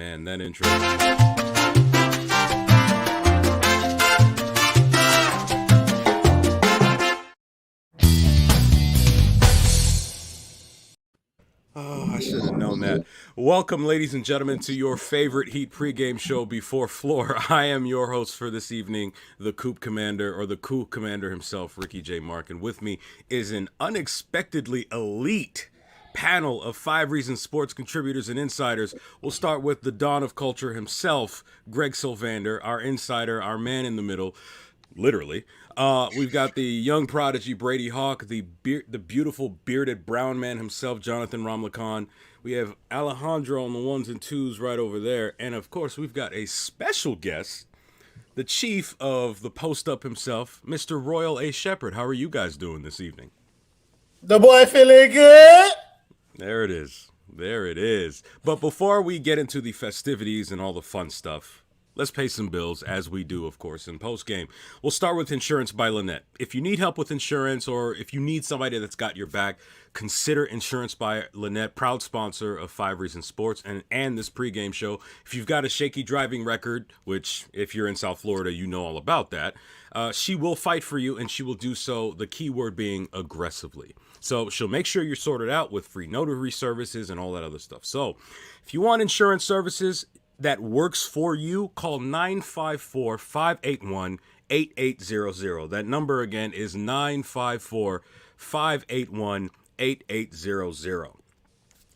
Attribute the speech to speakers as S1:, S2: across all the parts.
S1: Man, that intro. Oh, I should have known that. Welcome, ladies and gentlemen, to your favorite Heat pregame show before floor. I am your host for this evening, the Coop Commander, or the Cool Commander himself, Ricky J. Mark. And with me is an unexpectedly elite panel of 5 Reasons sports contributors and insiders. We'll start with the Dawn of Culture himself, Greg Sylvander, our insider, our man in the middle, literally. We've got the young prodigy Brady Hawk, the beautiful bearded brown man himself, Jonathan Ramlakan. We have Alejandro on the ones and twos right over there. And of course, we've got a special guest, the chief of the post-up himself, Mr. Royal A. Shepherd. How are you guys doing this evening?
S2: The boy feeling good.
S1: There it is. There it is. But before we get into the festivities and all the fun stuff, let's pay some bills, as we do, of course, in postgame. We'll start with Insurance by Lynette. If you need help with insurance, or if you need somebody that's got your back, consider Insurance by Lynette, proud sponsor of 5 Reasons Sports and this pregame show. If you've got a shaky driving record, which if you're in South Florida, you know all about that, she will fight for you, and she will do so, the key word being aggressively. So she'll make sure you're sorted out with free notary services and all that other stuff. So if you want insurance services that works for you, call 954-581-8800. That number again is 954-581-8800.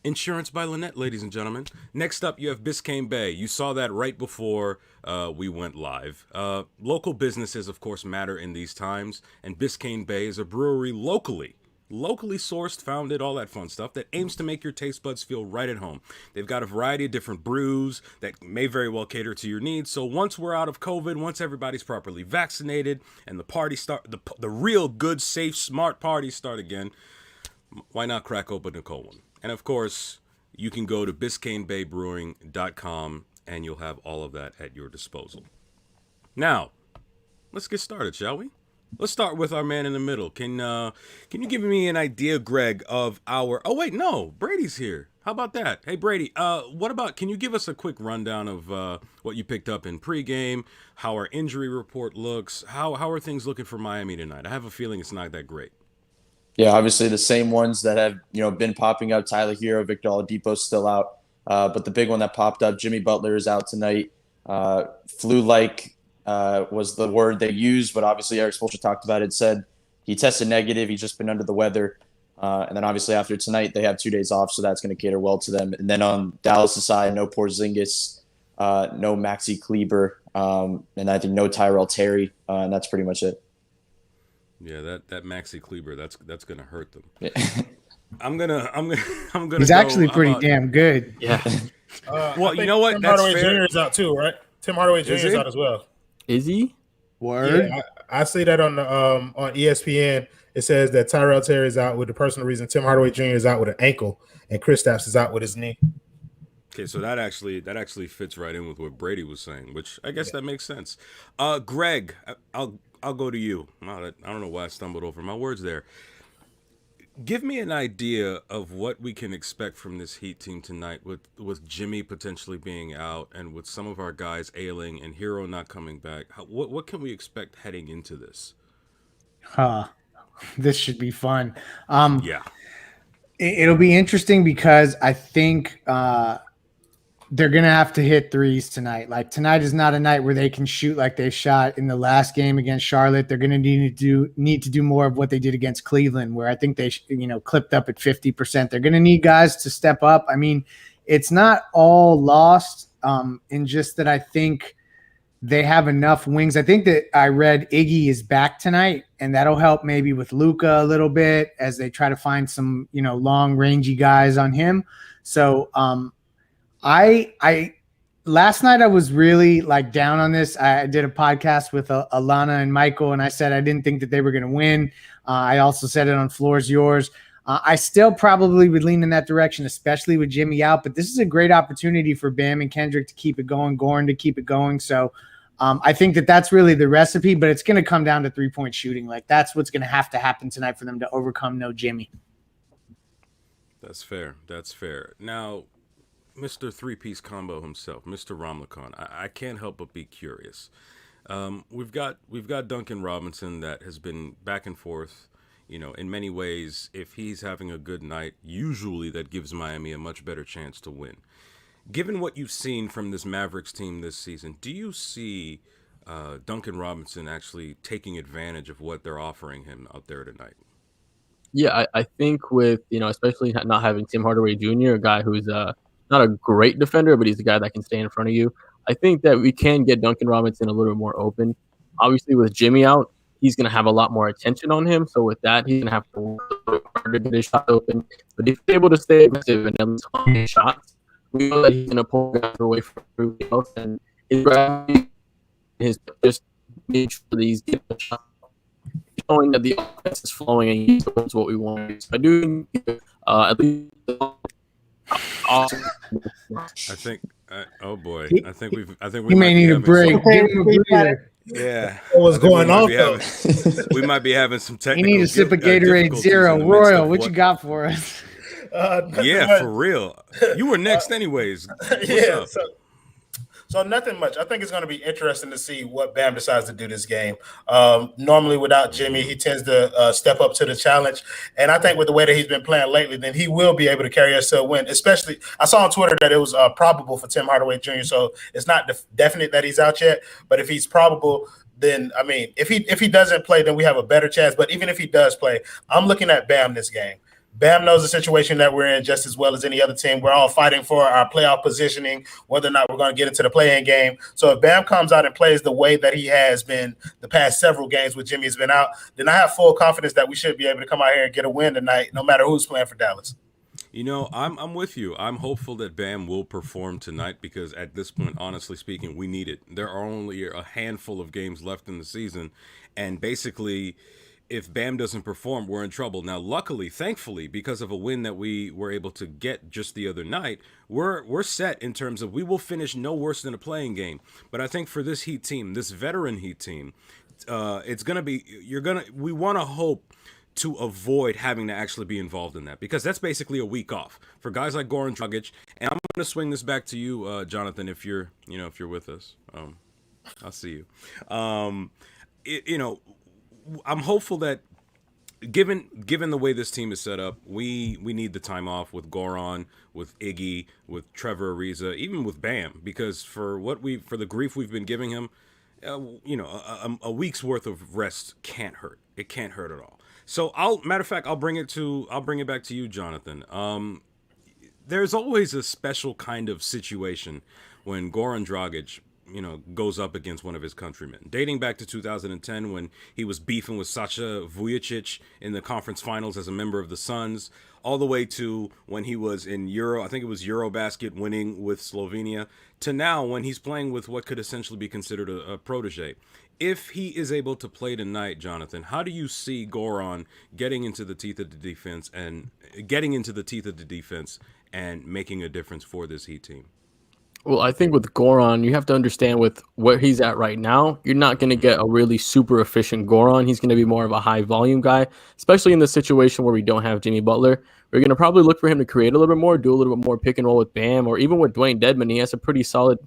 S1: Insurance by Lynette, ladies and gentlemen. Next up, you have Biscayne Bay. You saw that right before we went live. Local businesses, of course, matter in these times, and Biscayne Bay is a brewery locally sourced, founded, all that fun stuff that aims to make your taste buds feel right at home. They've got a variety of different brews that may very well cater to your needs. So once we're out of COVID, once everybody's properly vaccinated and the party start, the real good, safe, smart parties start again, why not crack open a cold one? And of course, you can go to BiscayneBayBrewing.com and you'll have all of that at your disposal. Now, let's get started, shall we? Let's start with our man in the middle. Can you give me an idea, Greg, of our... Oh, wait, no. Brady's here. How about that? Hey, Brady, can you give us a quick rundown of what you picked up in pregame, how our injury report looks, how are things looking for Miami tonight? I have a feeling it's not that great.
S3: Yeah, obviously the same ones that have been popping up. Tyler Hero, Victor Oladipo's still out. But the big one that popped up, Jimmy Butler is out tonight. Flu-like was the word they used, but obviously Eric Spoelstra talked about it, said he tested negative. He's just been under the weather. And then obviously after tonight, they have 2 days off, so that's going to cater well to them. And then on Dallas' side, no Porzingis, no Maxi Kleber, and I think no Tyrell Terry, and that's pretty much it.
S1: Yeah, that Maxi Kleber, that's going to hurt them.
S3: Yeah.
S1: I'm gonna.
S4: He's actually pretty damn good.
S3: Yeah.
S1: Well, you know what?
S2: Tim
S1: That's
S2: Hardaway
S1: fair.
S2: Jr. is out too, right? Tim Hardaway Jr. is out as well.
S5: Is he?
S4: Word.
S2: Yeah, I see that on ESPN. It says that Tyrell Terry is out with the personal reason. Tim Hardaway Jr. is out with an ankle, and Kristaps is out with his knee.
S1: Okay, so that actually fits right in with what Brady was saying, which I guess that makes sense. Greg, I'll go to you. I don't know why I stumbled over my words there. Give me an idea of what we can expect from this Heat team tonight with Jimmy potentially being out and with some of our guys ailing and Hero not coming back. What can we expect heading into this?
S4: This should be fun.
S1: Yeah.
S4: It'll be interesting because I think they're going to have to hit threes tonight. Like, tonight is not a night where they can shoot like they shot in the last game against Charlotte. They're going to need to do more of what they did against Cleveland, where I think they clipped up at 50%. They're going to need guys to step up. I mean, it's not all lost in just that I think they have enough wings. I think that I read Iggy is back tonight, and that'll help maybe with Luka a little bit as they try to find some, long rangy guys on him. So, I last night I was really down on this. I did a podcast with Alana and Michael, and I said I didn't think that they were going to win. I also said it on Floor's Yours. I still probably would lean in that direction, especially with Jimmy out. But this is a great opportunity for Bam and Kendrick to keep it going, Goran to keep it going. So I think that that's really the recipe, but it's going to come down to 3-point shooting. That's what's going to happen tonight for them to overcome no Jimmy.
S1: That's fair. Now, Mr. Three-Piece Combo himself, Mr. Ramlakan, I can't help but be curious. We've got Duncan Robinson that has been back and forth. In many ways, if he's having a good night, usually that gives Miami a much better chance to win. Given what you've seen from this Mavericks team this season, do you see Duncan Robinson actually taking advantage of what they're offering him out there tonight?
S5: Yeah, I think with, especially not having Tim Hardaway Jr., a guy who's not a great defender, but he's a guy that can stay in front of you. I think that we can get Duncan Robinson a little bit more open. Obviously, with Jimmy out, he's going to have a lot more attention on him. So with that, he's going to have to work a little harder to get his shot open. But if he's able to stay aggressive and at least on his shots, we know that he's going to pull guys away from everybody else. And his gravity, his just make sure that he's getting the shot, showing that the offense is flowing and he's towards what we want. So I do at least awesome.
S1: I think. Oh boy, I think we
S4: He may need a break. Give him a breather.
S1: Yeah.
S2: What's going on?
S1: We might be having some
S4: You
S1: technical.
S4: need a sip of Gatorade
S1: difficulties
S4: Zero.
S1: in the midst
S4: Royal,
S1: of
S4: what you got for us?
S1: Yeah, for real. You were next, anyways. What's up?
S2: So nothing much. I think it's going to be interesting to see what Bam decides to do this game. Normally, without Jimmy, he tends to step up to the challenge. And I think with the way that he's been playing lately, then he will be able to carry us to a win. Especially, I saw on Twitter that it was probable for Tim Hardaway Jr., so it's not definite that he's out yet. But if he's probable, then, I mean, if he doesn't play, then we have a better chance. But even if he does play, I'm looking at Bam this game. Bam knows the situation that we're in just as well as any other team. We're all fighting for our playoff positioning, whether or not we're going to get into the play-in game. So if Bam comes out and plays the way that he has been the past several games when Jimmy's been out, then I have full confidence that we should be able to come out here and get a win tonight, no matter who's playing for Dallas.
S1: I'm with you. I'm hopeful that Bam will perform tonight because at this point, honestly speaking, we need it. There are only a handful of games left in the season, and basically – if Bam doesn't perform, we're in trouble. Now, luckily, thankfully, because of a win that we were able to get just the other night, we're set in terms of we will finish no worse than a playing game. But I think for this Heat team, this veteran Heat team, it's going to be we want to hope to avoid having to actually be involved in that because that's basically a week off for guys like Goran Dragic. And I'm going to swing this back to you, Jonathan, if you're with us. I'll see you. I'm hopeful that given the way this team is set up, we need the time off with Goran, with Iggy, with Trevor Ariza, even with Bam, because for the grief we've been giving him, a week's worth of rest can't hurt. It can't hurt at all. So I'll bring it back to you, Jonathan. There's always a special kind of situation when Goran Dragic goes up against one of his countrymen. Dating back to 2010 when he was beefing with Sasha Vujacic in the conference finals as a member of the Suns, all the way to when he was in Eurobasket winning with Slovenia, to now when he's playing with what could essentially be considered a protege. If he is able to play tonight, Jonathan, how do you see Goran getting into the teeth of the defense and making a difference for this Heat team?
S5: Well, I think with Goran, you have to understand with where he's at right now, you're not going to get a really super efficient Goran. He's going to be more of a high volume guy, especially in the situation where we don't have Jimmy Butler. We're going to probably look for him to create a little bit more, do a little bit more pick and roll with Bam, or even with Dwayne Dedmon. He has a pretty solid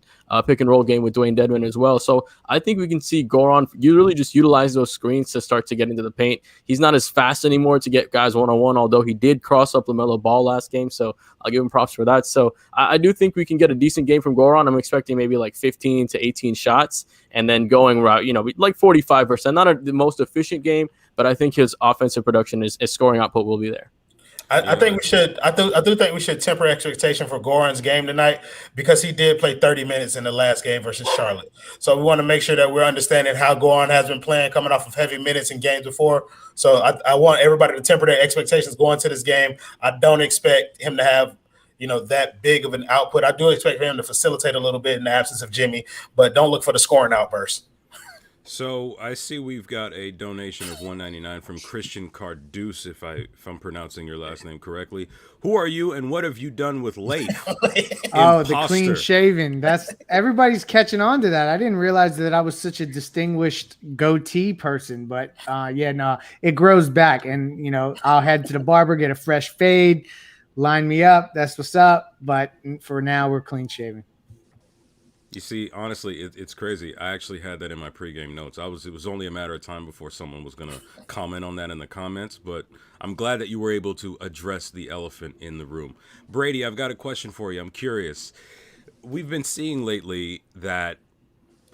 S5: pick and roll game with Dwayne Dedmon as well. So I think we can see Goran really just utilize those screens to start to get into the paint. He's not as fast anymore to get guys one-on-one, although he did cross up LaMelo Ball last game. So I'll give him props for that. So I do think we can get a decent game from Goran. I'm expecting maybe like 15 to 18 shots and then going route, like 45%. Not the most efficient game, but I think his offensive production, his scoring output will be there.
S2: I think we should. I do think we should temper expectation for Goran's game tonight because he did play 30 minutes in the last game versus Charlotte. So we want to make sure that we're understanding how Goran has been playing, coming off of heavy minutes in games before. So I want everybody to temper their expectations going to this game. I don't expect him to have that big of an output. I do expect him to facilitate a little bit in the absence of Jimmy, but don't look for the scoring outburst.
S1: So I see we've got a donation of $1.99 from Christian Carduce, if I'm pronouncing your last name correctly. Who are you, and what have you done with Leif?
S4: The clean shaven. That's everybody's catching on to that. I didn't realize that I was such a distinguished goatee person, but it grows back, and I'll head to the barber, get a fresh fade, line me up. That's what's up. But for now, we're clean shaven.
S1: You see, honestly, it's crazy. I actually had that in my pregame notes. It was only a matter of time before someone was gonna comment on that in the comments. But I'm glad that you were able to address the elephant in the room. Brady, I've got a question for you. I'm curious. We've been seeing lately that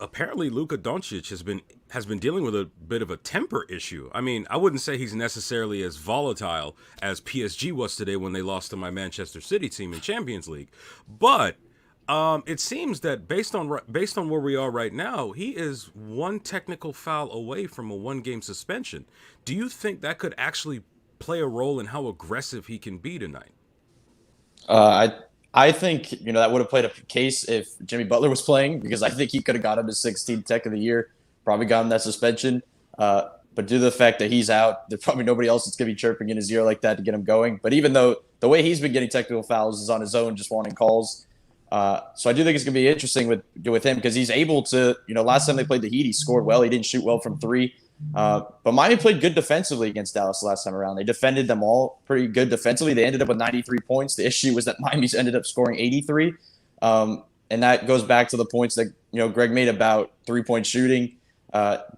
S1: apparently Luka Doncic has been dealing with a bit of a temper issue. I mean, I wouldn't say he's necessarily as volatile as PSG was today when they lost to my Manchester City team in Champions League, but it seems that based on where we are right now, he is one technical foul away from a 1-game suspension. Do you think that could actually play a role in how aggressive he can be tonight?
S3: I think that would have played a case if Jimmy Butler was playing, because I think he could have got him to 16th Tech of the Year, probably got him that suspension. But due to the fact that he's out, there's probably nobody else that's going to be chirping in his ear like that to get him going. But even though the way he's been getting technical fouls is on his own, just wanting calls. So I do think it's going to be interesting with him, because he's able to, last time they played the Heat, he scored well. He didn't shoot well from three. But Miami played good defensively against Dallas last time around. They defended them all pretty good defensively. They ended up with 93 points. The issue was that Miami's ended up scoring 83. And that goes back to the points that, Greg made about 3-point shooting.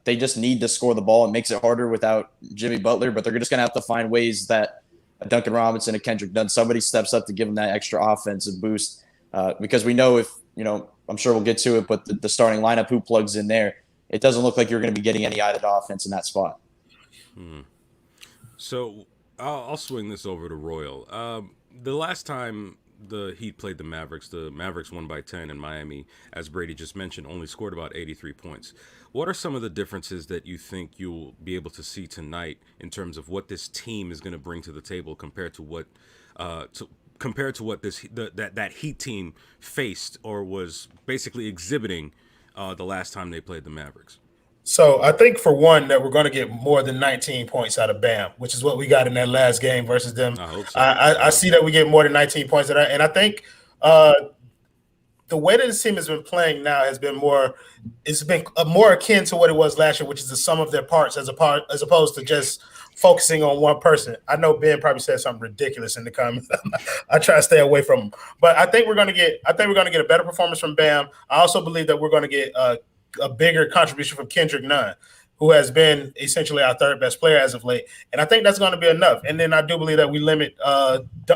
S3: They just need to score the ball. It makes it harder without Jimmy Butler, but they're just going to have to find ways that a Duncan Robinson, a Kendrick Nunn, somebody steps up to give them that extra offensive boost. Because we know I'm sure we'll get to it, but the starting lineup, who plugs in there, it doesn't look like you're going to be getting any added offense in that spot.
S1: So I'll swing this over to Royal. The last time the Heat played the Mavericks won by 10, and Miami, as Brady just mentioned, only scored about 83 points. What are some of the differences that you think you'll be able to see tonight in terms of what this team is going to bring to the table compared to what that Heat team faced or was basically exhibiting the last time they played the Mavericks?
S2: So I think, for one, that we're going to get more than 19 points out of Bam, which is what we got in that last game versus them.
S1: I hope so.
S2: I see that we get more than 19 points. And I think the way that this team has been playing now has been more akin to what it was last year, which is the sum of their parts as opposed to just focusing on one person. I know Ben probably said something ridiculous in the comments. I try to stay away from him, but I think we're going to get a better performance from Bam. I also believe that we're going to get a bigger contribution from Kendrick Nunn, who has been essentially our third best player as of late. And I think that's going to be enough. And then I do believe that we limit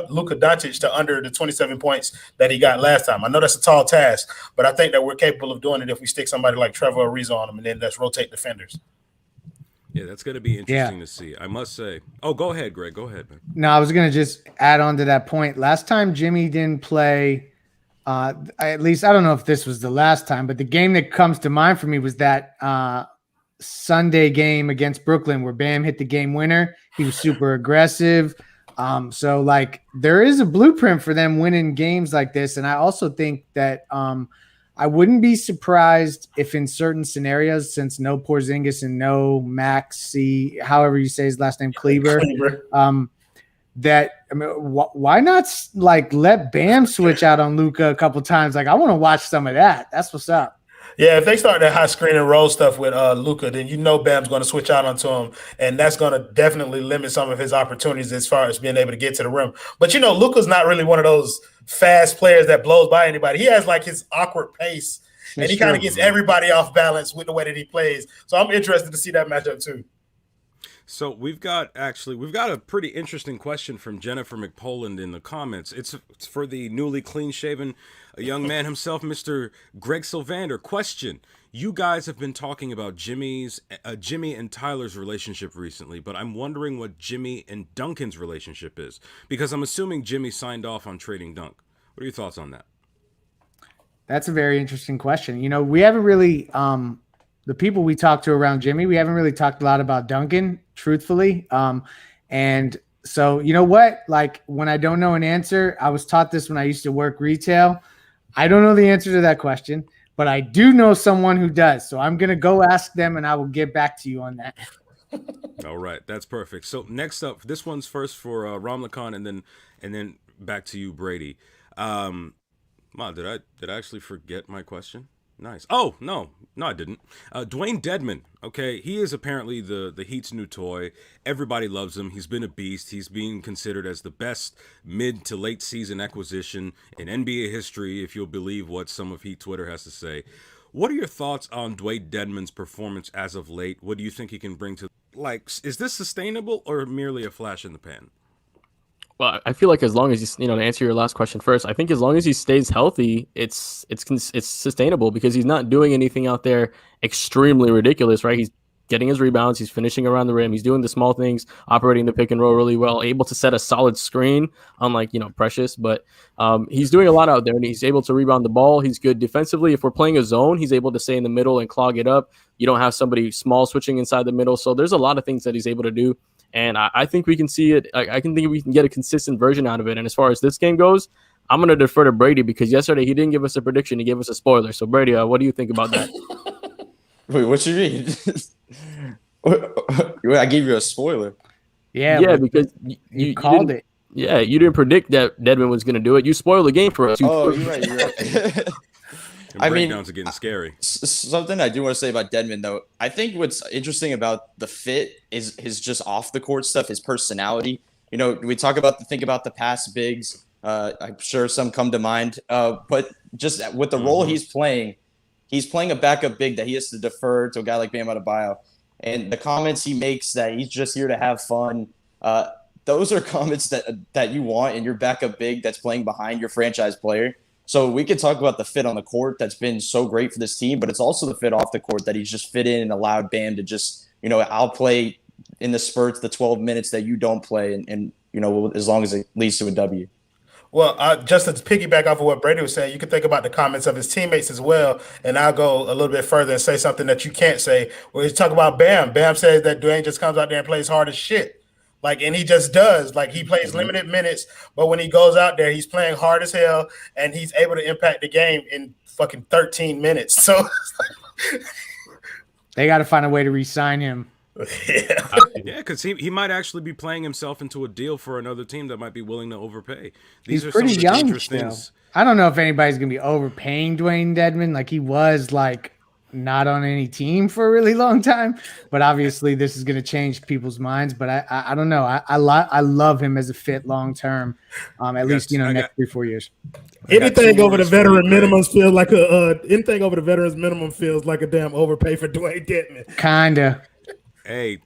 S2: Luka Doncic to under the 27 points that he got last time. I know that's a tall task, but I think that we're capable of doing it if we stick somebody like Trevor Ariza on him, and then let's rotate defenders.
S1: Yeah, that's going to be interesting to see. I must say. Oh, go ahead, Greg. Go ahead, man.
S4: No, I was going to just add on to that point. Last time Jimmy didn't play, at least I don't know if this was the last time, but the game that comes to mind for me was that Sunday game against Brooklyn where Bam hit the game winner. He was super aggressive. So like there is a blueprint for them winning games like this. And I also think that I wouldn't be surprised if in certain scenarios, since no Porzingis and no Maxi, however you say his last name, Kleber. Why not like let Bam switch out on Luka a couple times? Like I want to watch some of that. That's what's up.
S2: Yeah, if they start that high screen and roll stuff with Luka, then Bam's going to switch out onto him, and that's going to definitely limit some of his opportunities as far as being able to get to the rim. But Luka's not really one of those fast players that blows by anybody. He has like his awkward pace, and he kind of gets everybody off balance with the way that he plays. So I'm interested to see that matchup too.
S1: So we've got a pretty interesting question from Jennifer McPoland in the comments. It's for the newly clean-shaven young man himself, Mr. Greg Sylvander. Question: you guys have been talking about Jimmy and Tyler's relationship recently, but I'm wondering what Jimmy and Duncan's relationship is, because I'm assuming Jimmy signed off on trading Dunk. What are your thoughts on that?
S4: That's a very interesting question. We haven't really the people we talked to around Jimmy, we haven't really talked a lot about Duncan, truthfully. And so, you know what? Like when I don't know an answer, I was taught this when I used to work retail. I don't know the answer to that question, but I do know someone who does. So I'm going to go ask them and I will get back to you on that.
S1: All right. That's perfect. So next up, this one's first for Ramlakan and then back to you, Brady. Ma, did I actually forget my question? Nice. Oh, no, I didn't. Dwayne Dedman. Okay, he is apparently the Heat's new toy. Everybody loves him. He's been a beast. He's being considered as the best mid to late season acquisition in NBA history, if you'll believe what some of Heat Twitter has to say. What are your thoughts on Dwayne Dedman's performance as of late? What do you think he can bring to, like, is this sustainable or merely a flash in the pan?
S5: Well, I feel like as long as to answer your last question first, I think as long as he stays healthy, it's sustainable because he's not doing anything out there extremely ridiculous, right? He's getting his rebounds, he's finishing around the rim, he's doing the small things, operating the pick and roll really well, able to set a solid screen, unlike Precious, but he's doing a lot out there, and he's able to rebound the ball. He's good defensively. If we're playing a zone, he's able to stay in the middle and clog it up. You don't have somebody small switching inside the middle, so there's a lot of things that he's able to do. And I think we can see it. I can think we can get a consistent version out of it. And as far as this game goes, I'm going to defer to Brady because yesterday he didn't give us a prediction. He gave us a spoiler. So, Brady, what do you think about that?
S3: Wait, what you mean? I gave you a spoiler.
S4: Yeah,
S5: because
S4: you called it.
S5: Yeah, you didn't predict that Dedman was going to do it. You spoiled the game for us.
S3: You're right.
S1: Breakdowns are getting scary.
S3: Something I do want to say about Dedman, though, I think what's interesting about the fit is his just off the court stuff, his personality. We think about the past bigs. I'm sure some come to mind, but just with the role he's playing a backup big that he has to defer to a guy like Bam Adebayo. And the comments he makes that he's just here to have fun, those are comments that you want in your backup big that's playing behind your franchise player. So we could talk about the fit on the court that's been so great for this team, but it's also the fit off the court that he's just fit in and allowed Bam to just, I'll play in the spurts, the 12 minutes that you don't play, and as long as it leads to a W.
S2: Well, just to piggyback off of what Brady was saying, you can think about the comments of his teammates as well. And I'll go a little bit further and say something that you can't say. Where you talk about Bam. Bam says that Dwayne just comes out there and plays hard as shit. And he just does. He plays limited minutes, but when he goes out there, he's playing hard as hell, and he's able to impact the game in fucking 13 minutes. So
S4: they got to find a way to re-sign him.
S2: Yeah,
S1: because he might actually be playing himself into a deal for another team that might be willing to overpay.
S4: He's pretty young still. I don't know if anybody's going to be overpaying Dwayne Dedman. He was not on any team for a really long time, but obviously this is going to change people's minds. But I don't know. I love him as a fit long term, at least next 3-4 years.
S2: Anything over the veteran minimum feels like anything over the veterans minimum feels like a damn overpay for Dwayne Dedman.
S4: Kinda.
S1: Hey,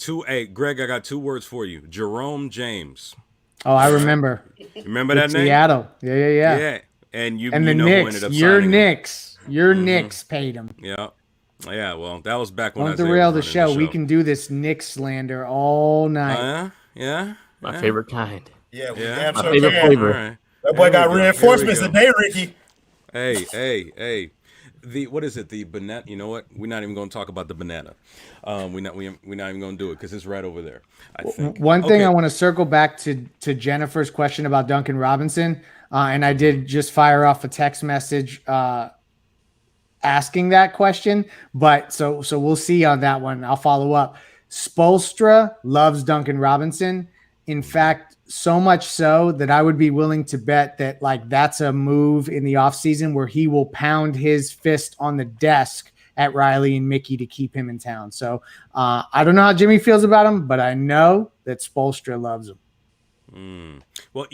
S1: Greg, I got 2 words for you. Jerome James.
S4: Oh, I remember.
S1: Remember that name?
S4: Seattle. Yeah.
S1: Yeah, and the
S4: Knicks.
S1: Who ended up signing
S4: Your Knicks paid him.
S1: Yeah. Yeah, well, that was back when
S4: Don't derail the show. We can do this Knicks slander all night.
S1: Yeah.
S5: My favorite kind.
S2: Yeah.
S5: My favorite flavor.
S1: Right.
S2: That boy got reinforcements today, Ricky.
S1: Hey. What is it? The banana. You know what? We're not even going to talk about the banana. We're not even going to do it because it's right over there. I think.
S4: One thing I want to circle back to Jennifer's question about Duncan Robinson, and I did just fire off a text message asking that question, but so we'll see on that one. I'll follow up. Spoelstra loves Duncan Robinson. In fact, so much so that I would be willing to bet that that's a move in the offseason where he will pound his fist on the desk at Riley and Mickey to keep him in town. So I don't know how Jimmy feels about him, but I know that Spoelstra loves him.
S1: Well,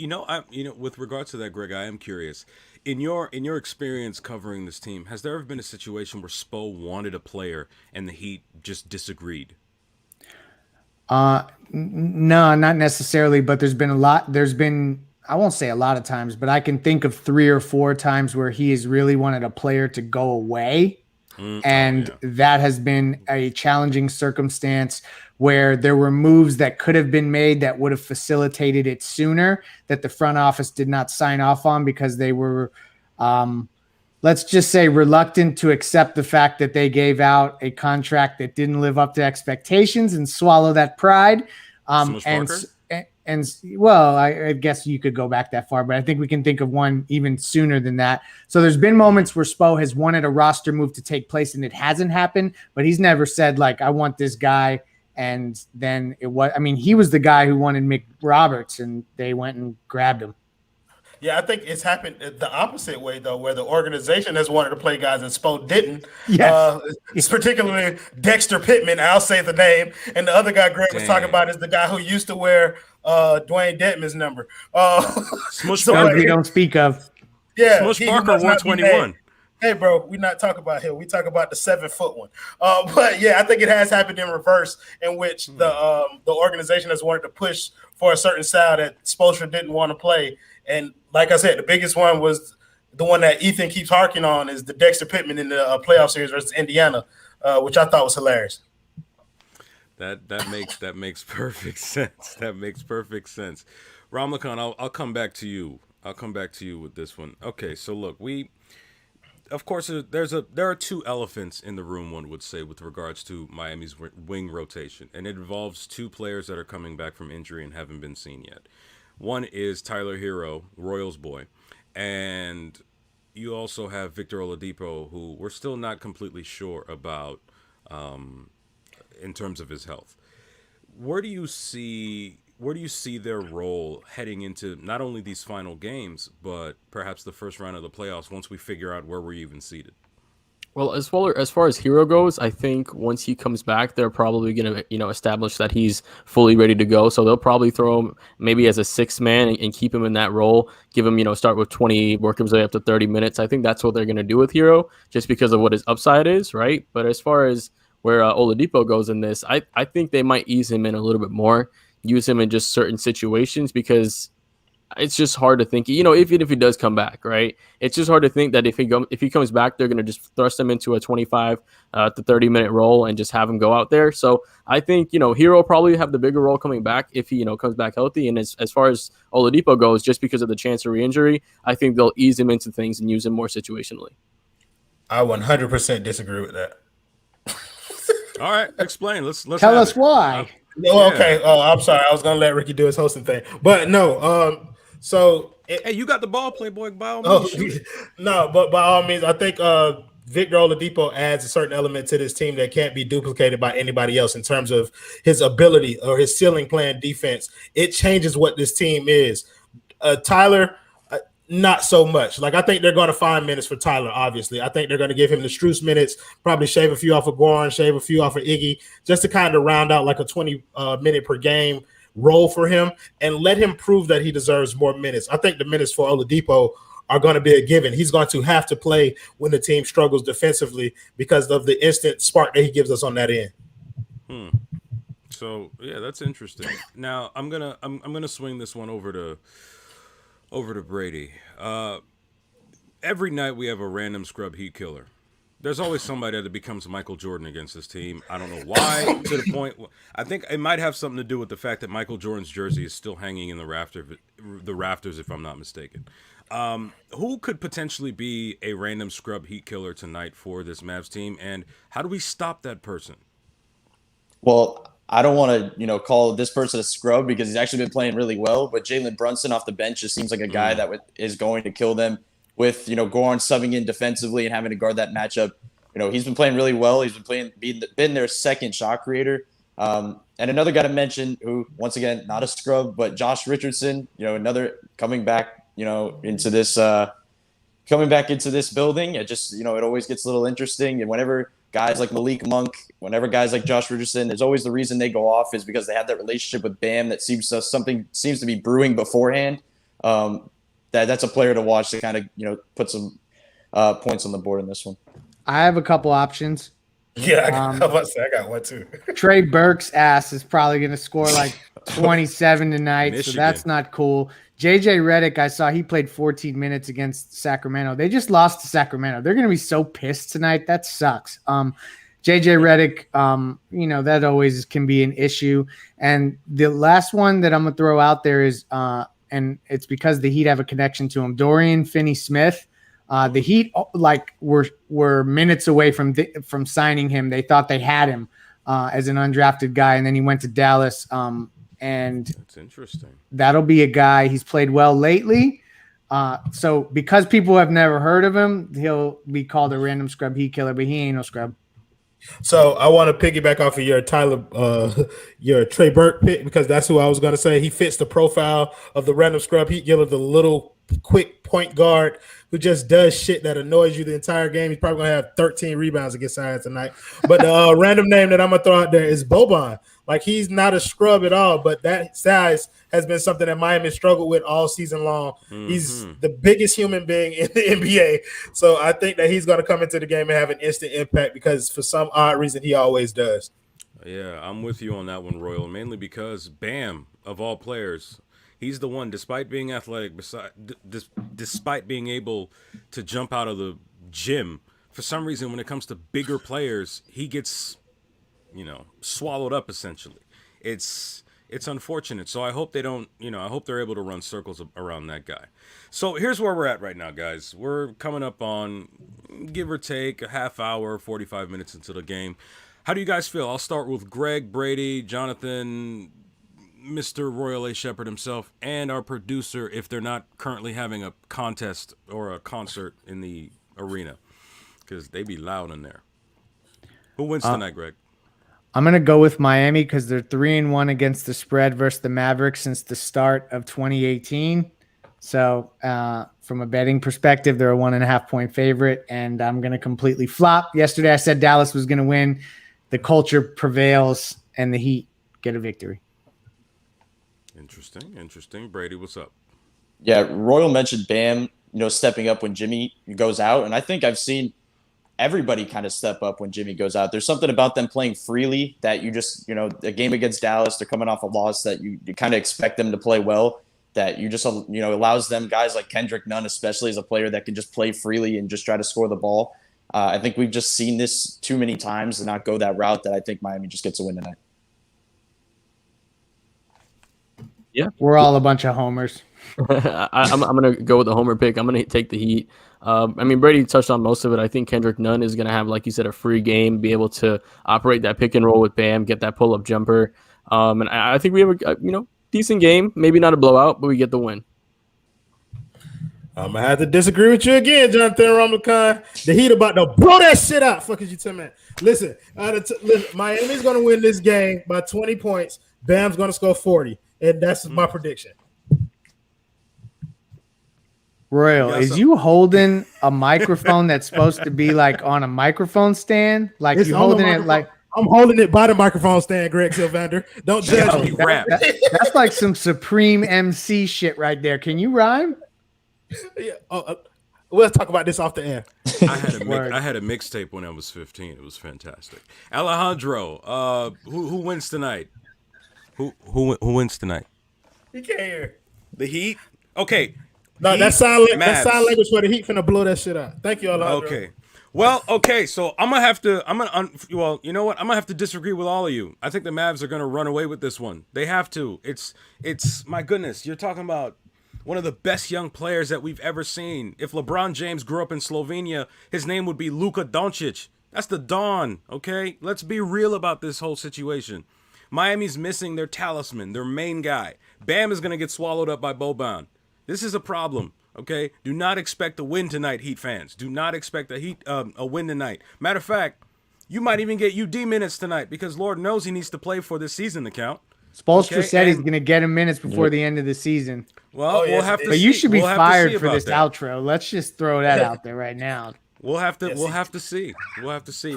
S1: with regards to that, Greg, I am curious. In your experience covering this team, has there ever been a situation where Spo wanted a player and the Heat just disagreed?
S4: No, not necessarily, but there's been, I won't say a lot of times, but I can think of 3 or 4 times where he has really wanted a player to go away. That has been a challenging circumstance where there were moves that could have been made that would have facilitated it sooner that the front office did not sign off on because they were, let's just say, reluctant to accept the fact that they gave out a contract that didn't live up to expectations and swallow that pride. I guess you could go back that far, but I think we can think of one even sooner than that. So there's been moments where Spo has wanted a roster move to take place and it hasn't happened, but he's never said I want this guy. And then he was the guy who wanted Mick Roberts and they went and grabbed him.
S2: Yeah, I think it's happened the opposite way though, where the organization has wanted to play guys and Spo didn't.
S4: Yes.
S2: It's particularly Dexter Pittman. I'll say the name, and the other guy Greg was talking about is the guy who used to wear Dwayne Dedman's number.
S1: Smush
S2: so,
S4: Those we don't speak of.
S2: Yeah,
S1: Smush
S2: he
S1: Parker
S2: must
S1: wore
S2: not be
S1: 21.
S2: named. Hey, bro, we not talk about him. We talk about the 7-foot one. But yeah, I think it has happened in reverse, in which the organization has wanted to push for a certain style that Spoelstra didn't want to play. And like I said, the biggest one was the one that Ethan keeps harking on is the Dexter Pittman in the playoff series versus Indiana, which I thought was hilarious.
S1: That makes perfect sense. That makes perfect sense. Ramlakan, I'll come back to you. I'll come back to you with this one. Okay, so look, of course, there are two elephants in the room, one would say, with regards to Miami's wing rotation, and it involves two players that are coming back from injury and haven't been seen yet. One is Tyler Hero, Royals boy, and you also have Victor Oladipo, who we're still not completely sure about in terms of his health. Where do you see their role heading into not only these final games, but perhaps the first round of the playoffs once we figure out where we're even seated?
S5: Well, as far as Hero goes, I think once he comes back, they're probably going to, establish that he's fully ready to go. So they'll probably throw him maybe as a sixth man and keep him in that role. Give him, start with 20, work his way up to 30 minutes. I think that's what they're going to do with Hero, just because of what his upside is, right? But as far as where Oladipo goes in this, I think they might ease him in a little bit more, use him in just certain situations, because it's just hard to think, even if he does come back, right? It's just hard to think that if he comes back, they're going to just thrust him into a 25 to 30-minute role and just have him go out there. So I think, Hero will probably have the bigger role coming back if he, comes back healthy. And as far as Oladipo goes, just because of the chance of re-injury, I think they'll ease him into things and use him more situationally.
S2: I 100% disagree with that.
S1: All right, explain. Let's
S4: tell us why.
S2: Okay. I'm sorry. I was gonna let Ricky do his hosting thing, but no.
S1: Hey, you got the ball, Playboy. By all means.
S2: No, but by all means, I think Victor Oladipo adds a certain element to this team that can't be duplicated by anybody else in terms of his ability or his ceiling playing defense. It changes what this team is. Tyler, not so much. Like, I think they're going to find minutes for Tyler, obviously. I think they're going to give him the Strus minutes, probably shave a few off of Goran, shave a few off of Iggy, just to kind of round out like a 20-minute per game role for him and let him prove that he deserves more minutes. I think the minutes for Oladipo are going to be a given. He's going to have to play when the team struggles defensively because of the instant spark that he gives us on that end.
S1: So yeah, that's interesting. Now I'm gonna swing this one over to Brady. Every night we have a random scrub heat killer. There's always somebody that becomes Michael Jordan against this team. I don't know why, to the point. I think it might have something to do with the fact that Michael Jordan's jersey is still hanging in the rafters, if I'm not mistaken. Who could potentially be a random scrub heat killer tonight for this Mavs team, and how do we stop that person?
S3: Well, I don't want to, call this person a scrub because he's actually been playing really well. But Jalen Brunson off the bench just seems like a guy that is going to kill them. With Goran subbing in defensively and having to guard that matchup, he's been playing really well. He's been been their second shot creator. And another guy to mention, who once again not a scrub, but Josh Richardson. Another coming back, into this building. It just it always gets a little interesting. And whenever guys like Malik Monk, whenever guys like Josh Richardson, there's always the reason they go off is because they have that relationship with Bam that seems to be brewing beforehand. That's a player to watch to kind of put some points on the board in this one.
S4: I have a couple options.
S2: Yeah, I got one too.
S4: Trey Burke's ass is probably going to score like 27 tonight,
S1: Michigan.
S4: so that's not cool. JJ Redick, I saw he played 14 minutes against Sacramento. They just lost to Sacramento. They're going to be so pissed tonight. That sucks. JJ Redick, that always can be an issue. And the last one that I'm going to throw out there is and it's because the Heat have a connection to him. Dorian Finney-Smith, the Heat were minutes away from signing him. They thought they had him as an undrafted guy, and then he went to Dallas. And
S1: that's interesting.
S4: That'll be a guy. He's played well lately. So because people have never heard of him, he'll be called a random scrub heat killer, but he ain't no scrub.
S2: So I want to piggyback off of your Trey Burke pick because that's who I was going to say. He fits the profile of the random scrub heat killer, the little quick point guard who just does shit that annoys you the entire game. He's probably going to have 13 rebounds against Zion tonight. But the random name that I'm going to throw out there is Boban. Like, he's not a scrub at all, but that size has been something that Miami struggled with all season long. Mm-hmm. He's the biggest human being in the NBA. So I think that he's going to come into the game and have an instant impact because for some odd reason he always does.
S1: Yeah, I'm with you on that one, Royal, mainly because Bam, of all players, he's the one, despite being athletic, despite being able to jump out of the gym, for some reason when it comes to bigger players, he gets, swallowed up essentially. It's unfortunate. So I hope they don't, I hope they're able to run circles around that guy. So here's where we're at right now, guys. We're coming up on, give or take, a half hour, 45 minutes into the game. How do you guys feel? I'll start with Greg, Brady, Jonathan, Mr. Royal A. Shepherd himself, and our producer, if they're not currently having a contest or a concert in the arena, because they be loud in there. Who wins tonight, Greg?
S4: I'm going to go with Miami because they're 3-1 against the spread versus the Mavericks since the start of 2018. So from a betting perspective, they're a 1.5-point favorite, and I'm going to completely flop. Yesterday I said Dallas was going to win. The culture prevails, and the Heat get a victory.
S1: Interesting. Brady, what's up?
S3: Yeah, Royal mentioned Bam, stepping up when Jimmy goes out, and I think I've seen everybody kind of step up when Jimmy goes out. There's something about them playing freely that you just, a game against Dallas, they're coming off a loss that you kind of expect them to play well, that you just, allows them, guys like Kendrick Nunn, especially as a player that can just play freely and just try to score the ball. I think we've just seen this too many times to not go that route that I think Miami just gets a win tonight.
S5: Yeah,
S4: we're all a bunch of homers.
S5: I'm going to go with the homer pick. I'm going to take the Heat. Brady touched on most of it. I think Kendrick Nunn is going to have, like you said, a free game, be able to operate that pick and roll with Bam, get that pull-up jumper. And I think we have a decent game. Maybe not a blowout, but we get the win.
S2: I'm going to have to disagree with you again, Jonathan Romlicon. The Heat about to blow that shit out. Fuck is you telling me? Listen, Miami's going to win this game by 20 points. Bam's going to score 40. And that's my prediction.
S4: Royal, is you holding a microphone that's supposed to be like on a microphone stand? Like you holding it like
S2: I'm holding it by the microphone stand, Greg Sylvander. Don't judge me.
S4: That's like some supreme MC shit right there. Can you rhyme?
S2: Yeah. We'll talk about this off the air.
S1: I had a mixtape when I was 15. It was fantastic. Alejandro, who wins tonight? Who wins tonight?
S2: He can't hear.
S1: The Heat? Okay.
S2: No, that's sign language for the Heat finna blow that shit out. Thank you, Alejandro.
S1: Okay. Well, okay, so I'm gonna have to disagree with all of you. I think the Mavs are gonna run away with this one. They have to. It's my goodness, you're talking about one of the best young players that we've ever seen. If LeBron James grew up in Slovenia, his name would be Luka Doncic. That's the Don, okay? Let's be real about this whole situation. Miami's missing their talisman, their main guy. Bam is gonna get swallowed up by Boban. This is a problem, okay? Do not expect a win tonight, Heat fans. Do not expect a win tonight. Matter of fact, you might even get UD minutes tonight because Lord knows he needs to play for this season to count.
S4: Spoelstra said he's going to get him minutes before the end of the season.
S1: Well, we'll have to.
S4: But you should be fired for this outro. Let's just throw that out there right now.
S1: We'll have to see. We'll have to see.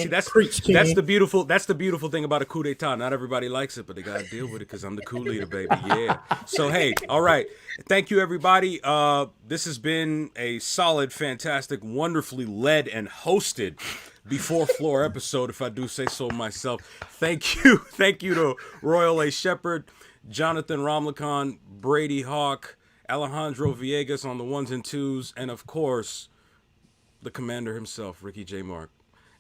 S1: That's the beautiful thing about a coup d'etat. Not everybody likes it, but they gotta deal with it because I'm the coup leader, baby. Yeah. So hey, all right. Thank you, everybody. This has been a solid, fantastic, wonderfully led and hosted before floor episode, if I do say so myself. Thank you to Royal A. Shepherd, Jonathan Romlicon, Brady Hawk, Alejandro Villegas on the ones and twos, and of course, the commander himself, Ricky J. Mark.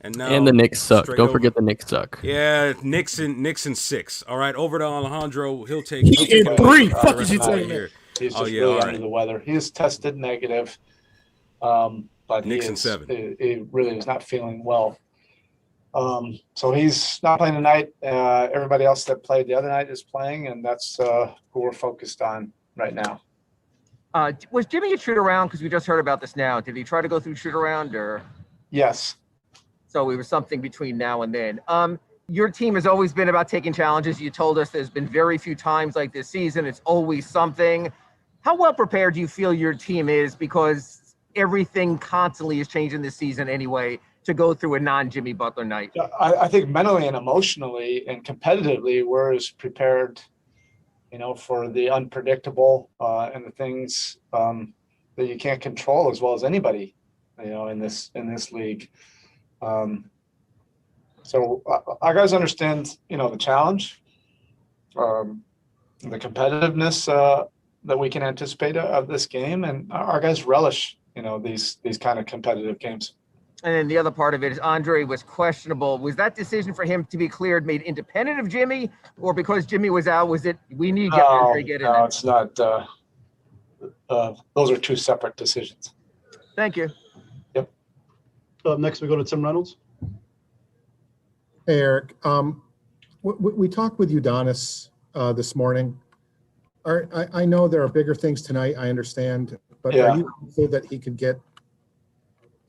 S1: And
S5: the Knicks suck. Don't forget the Knicks suck.
S1: Yeah, Knicks in 6. All right, over to Alejandro. He'll take
S2: 3. Fuck is you telling me?
S6: He's just really under the weather. He's tested negative, but
S1: Knicks in 7.
S6: He really was not feeling well. So he's not playing tonight. Everybody else that played the other night is playing, and that's who we're focused on right now.
S7: Was Jimmy a shoot around? Because we just heard about this now. Did he try to go through shoot around or?
S6: Yes.
S7: So it was something between now and then. Your team has always been about taking challenges. You told us there's been very few times like this season. It's always something. How well prepared do you feel your team is, because everything constantly is changing this season anyway, to go through a non-Jimmy Butler night?
S6: I think mentally and emotionally and competitively, we're as prepared, for the unpredictable and the things that you can't control as well as anybody, in this league. So our guys understand, the challenge, the competitiveness that we can anticipate of this game, and our guys relish, these kind of competitive games.
S7: And then the other part of it is Andre was questionable. Was that decision for him to be cleared made independent of Jimmy, or because Jimmy was out, was it, we need to get Andre get in
S6: No,
S7: there?
S6: it's not. Those are two separate decisions.
S7: Thank you.
S8: Up next, we go to Tim Reynolds.
S9: Hey, Eric. We talked with Udonis this morning. I know there are bigger things tonight, I understand, but
S6: Yeah.
S9: Are you hopeful that he could get –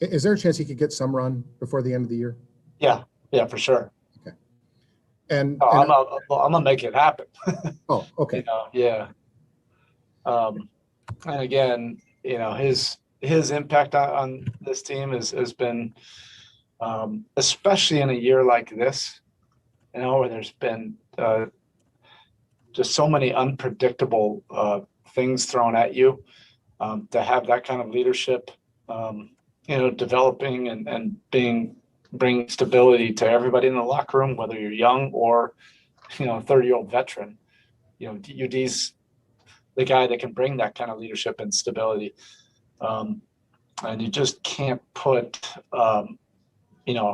S9: is there a chance he could get some run before the end of the year?
S6: Yeah, for sure.
S9: Okay. And
S6: I'm gonna make it happen.
S9: oh, okay.
S6: Yeah. And again, his impact on this team has been, especially in a year like this, where there's been just so many unpredictable things thrown at you, to have that kind of leadership, developing and bring stability to everybody in the locker room, whether you're young or, a 30-year-old veteran. UD's the guy that can bring that kind of leadership and stability. And you just can't put, a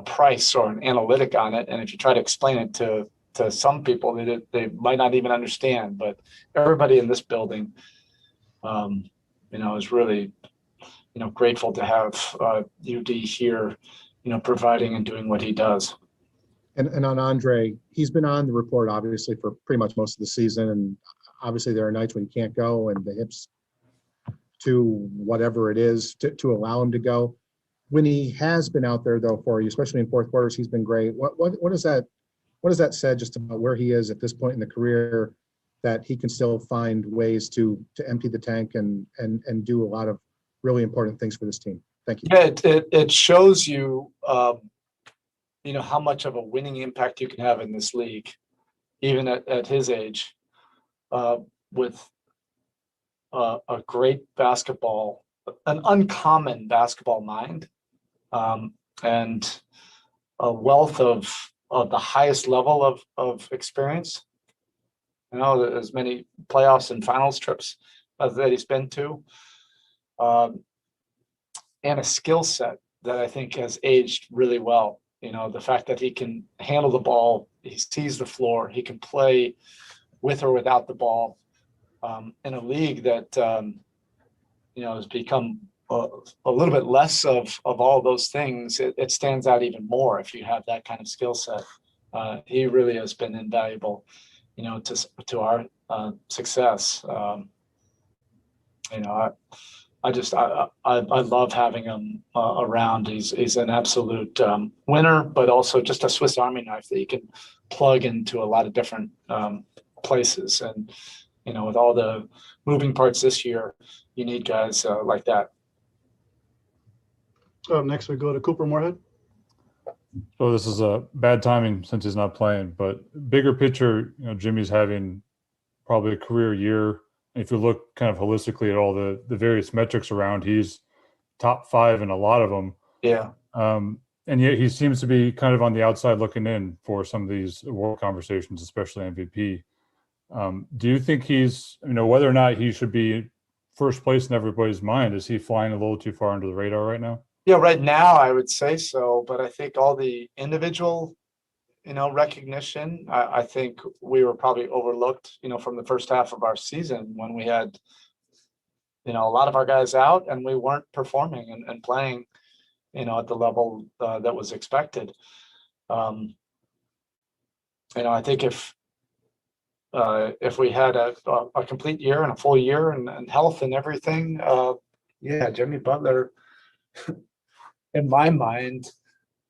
S6: price or an analytic on it. And if you try to explain it to some people, they might not even understand. But everybody in this building, is really, grateful to have UD here, providing and doing what he does.
S9: And on Andre, he's been on the report, obviously, for pretty much most of the season. And obviously there are nights when he can't go and the hips to whatever it is to allow him to go. When he has been out there, though, for you, especially in fourth quarters, he's been great. What does that say just about where he is at this point in the career, that he can still find ways to empty the tank and do a lot of really important things for this team? Thank you.
S6: Yeah, it shows you, how much of a winning impact you can have in this league, even at his age, with a great basketball, an uncommon basketball mind, and a wealth of the highest level of experience. As many playoffs and finals trips that he's been to, and a skill set that I think has aged really well. The fact that he can handle the ball, he sees the floor, he can play with or without the ball, in a league that has become a little bit less of all those things. It stands out even more if you have that kind of skill set. He really has been invaluable, to our success. I love having him around. He's an absolute winner, but also just a Swiss Army knife that you can plug into a lot of different places. And with all the moving parts this year, you need guys like that.
S8: Next, we go to Cooper Moorhead.
S10: So this is a bad timing since he's not playing, but bigger picture, Jimmy's having probably a career year. If you look kind of holistically at all the various metrics around, he's top 5 in a lot of them.
S6: Yeah.
S10: And yet he seems to be kind of on the outside looking in for some of these award conversations, especially MVP. Do you think he's, whether or not he should be first place in everybody's mind, is he flying a little too far under the radar right now?
S6: Yeah, right now I would say so, but I think all the individual, recognition, I think we were probably overlooked, from the first half of our season when we had, a lot of our guys out and we weren't performing and playing, at the level that was expected. I think if we had a complete year and a full year and health and everything, Jimmy Butler, in my mind,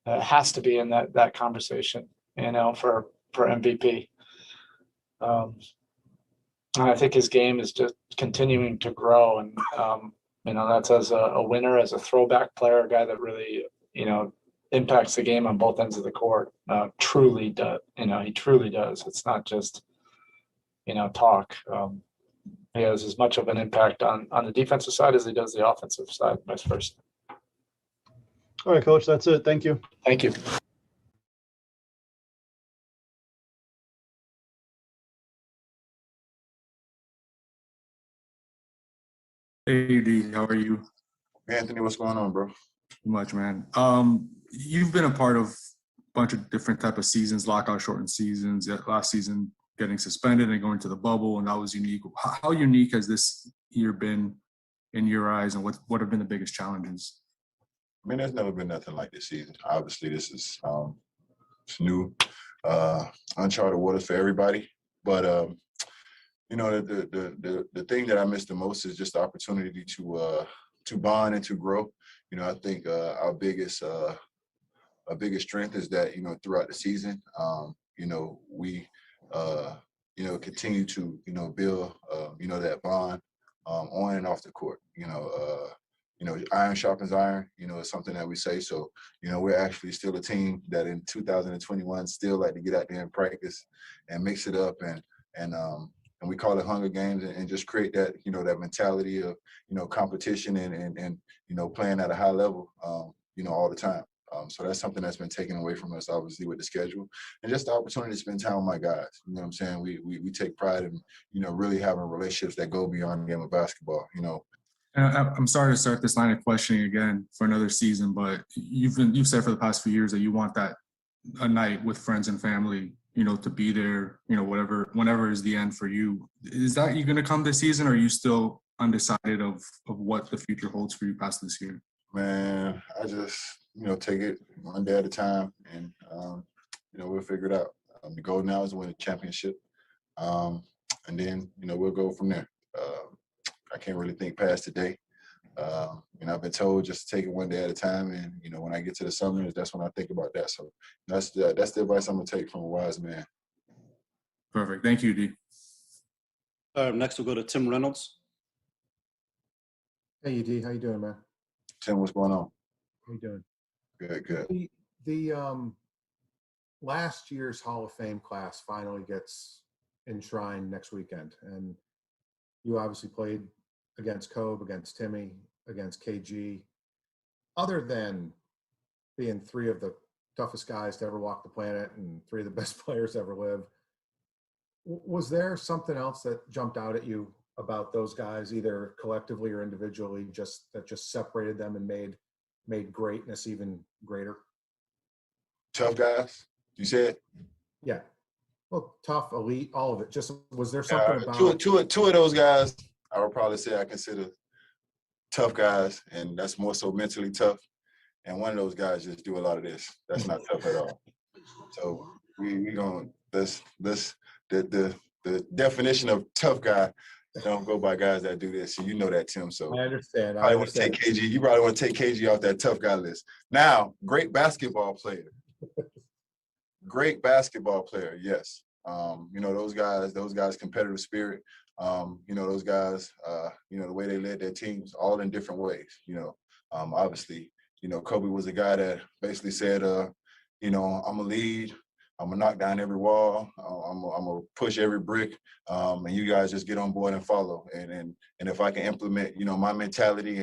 S6: has to be in that conversation, for MVP. I think his game is just continuing to grow, and that's as a winner, as a throwback player, a guy that really impacts the game on both ends of the court. Truly does. He truly does. It's not just talk. He has as much of an impact on the defensive side as he does the offensive side, vice versa.
S8: All right, Coach, that's it. Thank you.
S6: Thank you.
S11: Hey D, how are you?
S12: Anthony, what's going on, bro?
S11: Much, man. You've been a part of a bunch of different type of seasons, lockout shortened seasons. Last season, getting suspended and going to the bubble, and that was unique. How unique has this year been in your eyes, and what have been the biggest challenges?
S12: I mean, there's never been nothing like this season. Obviously, this is it's new, uncharted waters for everybody. But the thing that I miss the most is just the opportunity to bond and to grow. I think our biggest strength is that throughout the season, we continue to build that bond on and off the court. Iron sharpens iron. It's something that we say. So we're actually still a team that in 2021 still like to get out there and practice and mix it up and we call it Hunger Games and just create that that mentality of competition and playing at a high level all the time. So that's something that's been taken away from us, obviously, with the schedule and just the opportunity to spend time with my guys. You know what I'm saying? We take pride in really having relationships that go beyond the game of basketball.
S11: And I'm sorry to start this line of questioning again for another season, but you've said for the past few years that you want that a night with friends and family, to be there, whenever is the end for you. Is that you going to come this season, or are you still undecided of what the future holds for you past this year?
S12: Man, I just take it one day at a time, and we'll figure it out. The goal now is to win a championship, and then we'll go from there. I can't really think past today. I've been told just to take it one day at a time, and when I get to the summers, that's when I think about that. So that's the advice I'm gonna take from a wise man.
S11: Perfect. Thank you, D.
S8: Next, we'll go to Tim Reynolds.
S9: Hey, D, how you doing, man?
S12: Tim, what's going on?
S9: How you doing?
S12: Good.
S9: The last year's Hall of Fame class finally gets enshrined next weekend, and you obviously played against Kobe, against Timmy, against KG. Other than being three of the toughest guys to ever walk the planet and three of the best players to ever live, was there something else that jumped out at you about those guys, either collectively or individually, that just separated them and made greatness even greater?
S12: Tough guys, you said?
S9: Yeah. Well, tough, elite, all of it. Just was there something about
S12: two of those guys? I would probably say I consider tough guys, and that's more so mentally tough. And one of those guys just do a lot of this. That's not tough at all. So we going this the definition of tough guy don't go by guys that do this. You know that, Tim. So
S9: I understand.
S12: I want to take KG. You probably want to take KG off that tough guy list. Now, great basketball player. Great basketball player, yes. Those guys, competitive spirit. Those guys, the way they led their teams, all in different ways. Obviously, Kobe was a guy that basically said, I'm gonna lead, I'm gonna knock down every wall, I'm gonna push every brick, and you guys just get on board and follow. And if I can implement, my mentality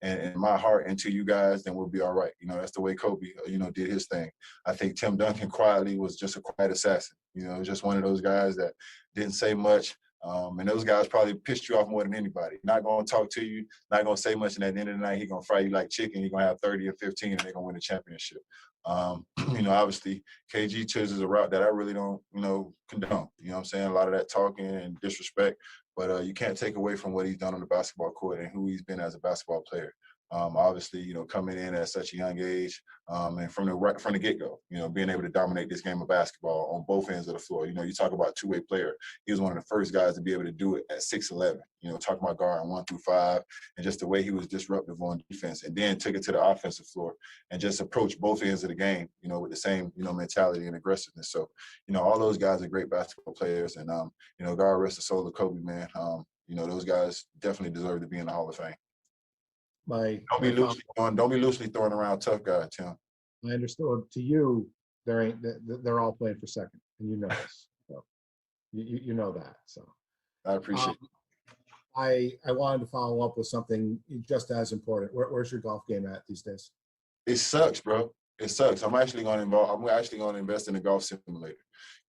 S12: and my heart into you guys, then we'll be all right. That's the way Kobe, did his thing. I think Tim Duncan quietly was just a quiet assassin. Just one of those guys that didn't say much. And those guys probably pissed you off more than anybody. Not going to talk to you, not going to say much, and at the end of the night, he's going to fry you like chicken. He's going to have 30 or 15, and they're going to win a championship. Obviously, KG chooses a route that I really don't, condone. You know what I'm saying? A lot of that talking and disrespect, but you can't take away from what he's done on the basketball court and who he's been as a basketball player. Obviously, coming in at such a young age, and from the get-go, being able to dominate this game of basketball on both ends of the floor. You talk about two-way player. He was one of the first guys to be able to do it at 6'11". Talking about guarding 1 through 5, and just the way he was disruptive on defense, and then took it to the offensive floor and just approached both ends of the game, with the same, mentality and aggressiveness. So, all those guys are great basketball players, and God rest the soul of Kobe, man. Those guys definitely deserve to be in the Hall of Fame. Don't be loosely throwing around tough guy, Tim.
S9: I understood. To you, they're all playing for second, and you know this. So you know that. So
S12: I appreciate it.
S9: I wanted to follow up with something just as important. Where's your golf game at these days?
S12: It sucks, bro. It sucks. I'm actually going to invest in a golf simulator.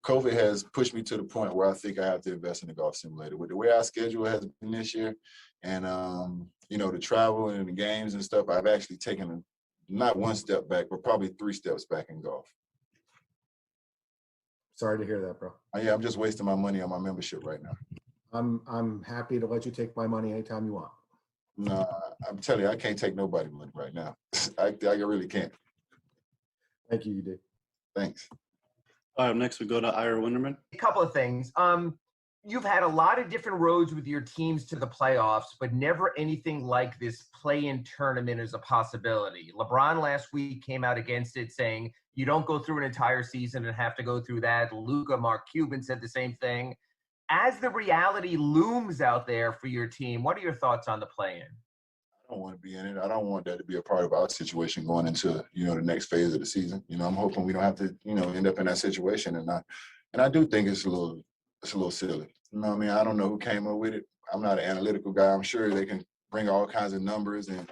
S12: COVID has pushed me to the point where I think I have to invest in a golf simulator. With the way our schedule has been this year, and the travel and the games and stuff, I've actually taken not one step back, but probably 3 steps back in golf.
S9: Sorry to hear that, bro.
S12: Yeah, I'm just wasting my money on my membership right now.
S9: I'm happy to let you take my money anytime you want.
S12: Nah, I'm telling you, I can't take nobody's money right now. I really can't.
S9: Thank you, UD.
S12: Thanks.
S13: Next we go to Ira Winderman.
S7: A couple of things. You've had a lot of different roads with your teams to the playoffs, but never anything like this play-in tournament as a possibility. LeBron last week came out against it, saying you don't go through an entire season and have to go through that. Luka, Mark Cuban said the same thing. As the reality looms out there for your team, what are your thoughts on the play-in?
S12: I don't want to be in it. I don't want that to be a part of our situation going into, the next phase of the season. I'm hoping we don't have to, end up in that situation. And I do think it's a little silly. I don't know who came up with it. I'm not an analytical guy. I'm sure they can bring all kinds of numbers and,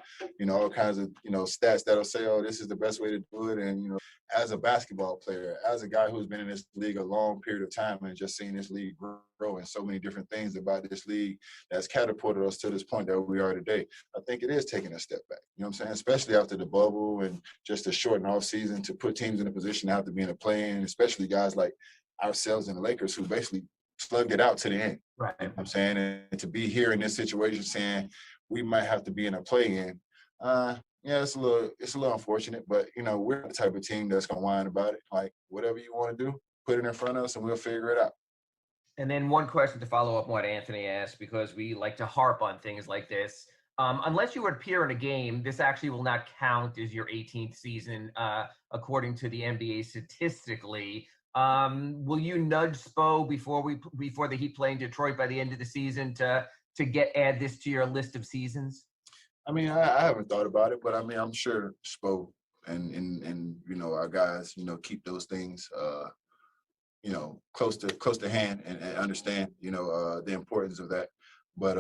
S12: all kinds of, stats that'll say, oh, this is the best way to do it. And, as a basketball player, as a guy who's been in this league a long period of time and just seen this league grow and so many different things about this league that's catapulted us to this point that we are today, I think it is taking a step back. You know what I'm saying? Especially after the bubble and just a shortened off season to put teams in a position to have to be in a play-in, especially guys like ourselves and the Lakers who basically slugged it out to the end.
S7: Right.
S12: You know what I'm saying? And to be here in this situation saying we might have to be in a play-in, yeah, it's a little unfortunate, but we're the type of team that's gonna whine about it. Like, whatever you want to do, put it in front of us and we'll figure it out.
S7: And then one question to follow up on what Anthony asked, because we like to harp on things like this. Unless you appear in a game, this actually will not count as your 18th season, according to the NBA statistically. Will you nudge Spo before the Heat play in Detroit by the end of the season to add this to your list of seasons?
S12: I haven't thought about it, but I'm sure Spo and our guys, keep those things close to hand and understand, the importance of that. But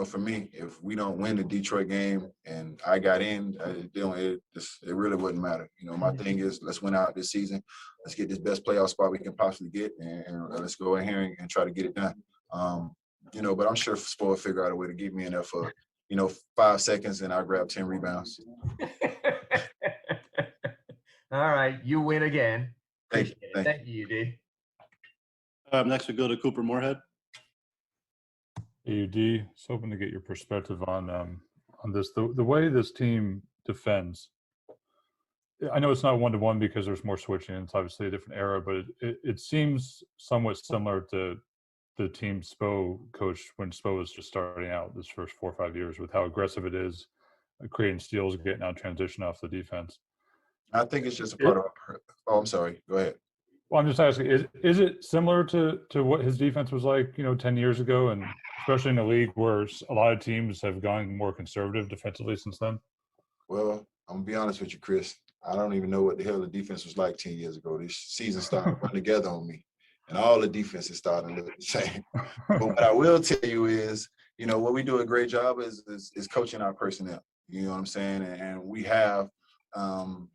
S12: for me, if we don't win the Detroit game and I got in, it really wouldn't matter. My thing is, let's win out this season. Let's get this best playoff spot we can possibly get, and let's go in here and try to get it done. But I'm sure Spo will figure out a way to get me in there for 5 seconds, and I'll grab 10 rebounds.
S7: All right, you win again.
S12: Thank
S7: you, UD.
S13: Next we go to Cooper Moorhead.
S10: Hey, UD, I was hoping to get your perspective on this. The way this team defends, I know it's not one-to-one because there's more switching. It's obviously a different era, but it seems somewhat similar to the team Spo coached when Spo was just starting out this first 4 or 5 years, with how aggressive it is, creating steals, getting out transition off the defense.
S12: I think it's just a part of – I'm sorry. Go ahead.
S10: Well, I'm just asking, is it similar to what his defense was like, 10 years ago, and especially in a league where a lot of teams have gone more conservative defensively since then?
S12: Well, I'm going to be honest with you, Chris. I don't even know what the hell the defense was like 10 years ago. This season started running together on me, and all the defenses started to look the same. But what I will tell you is, what we do a great job is coaching our personnel. You know what I'm saying? And we have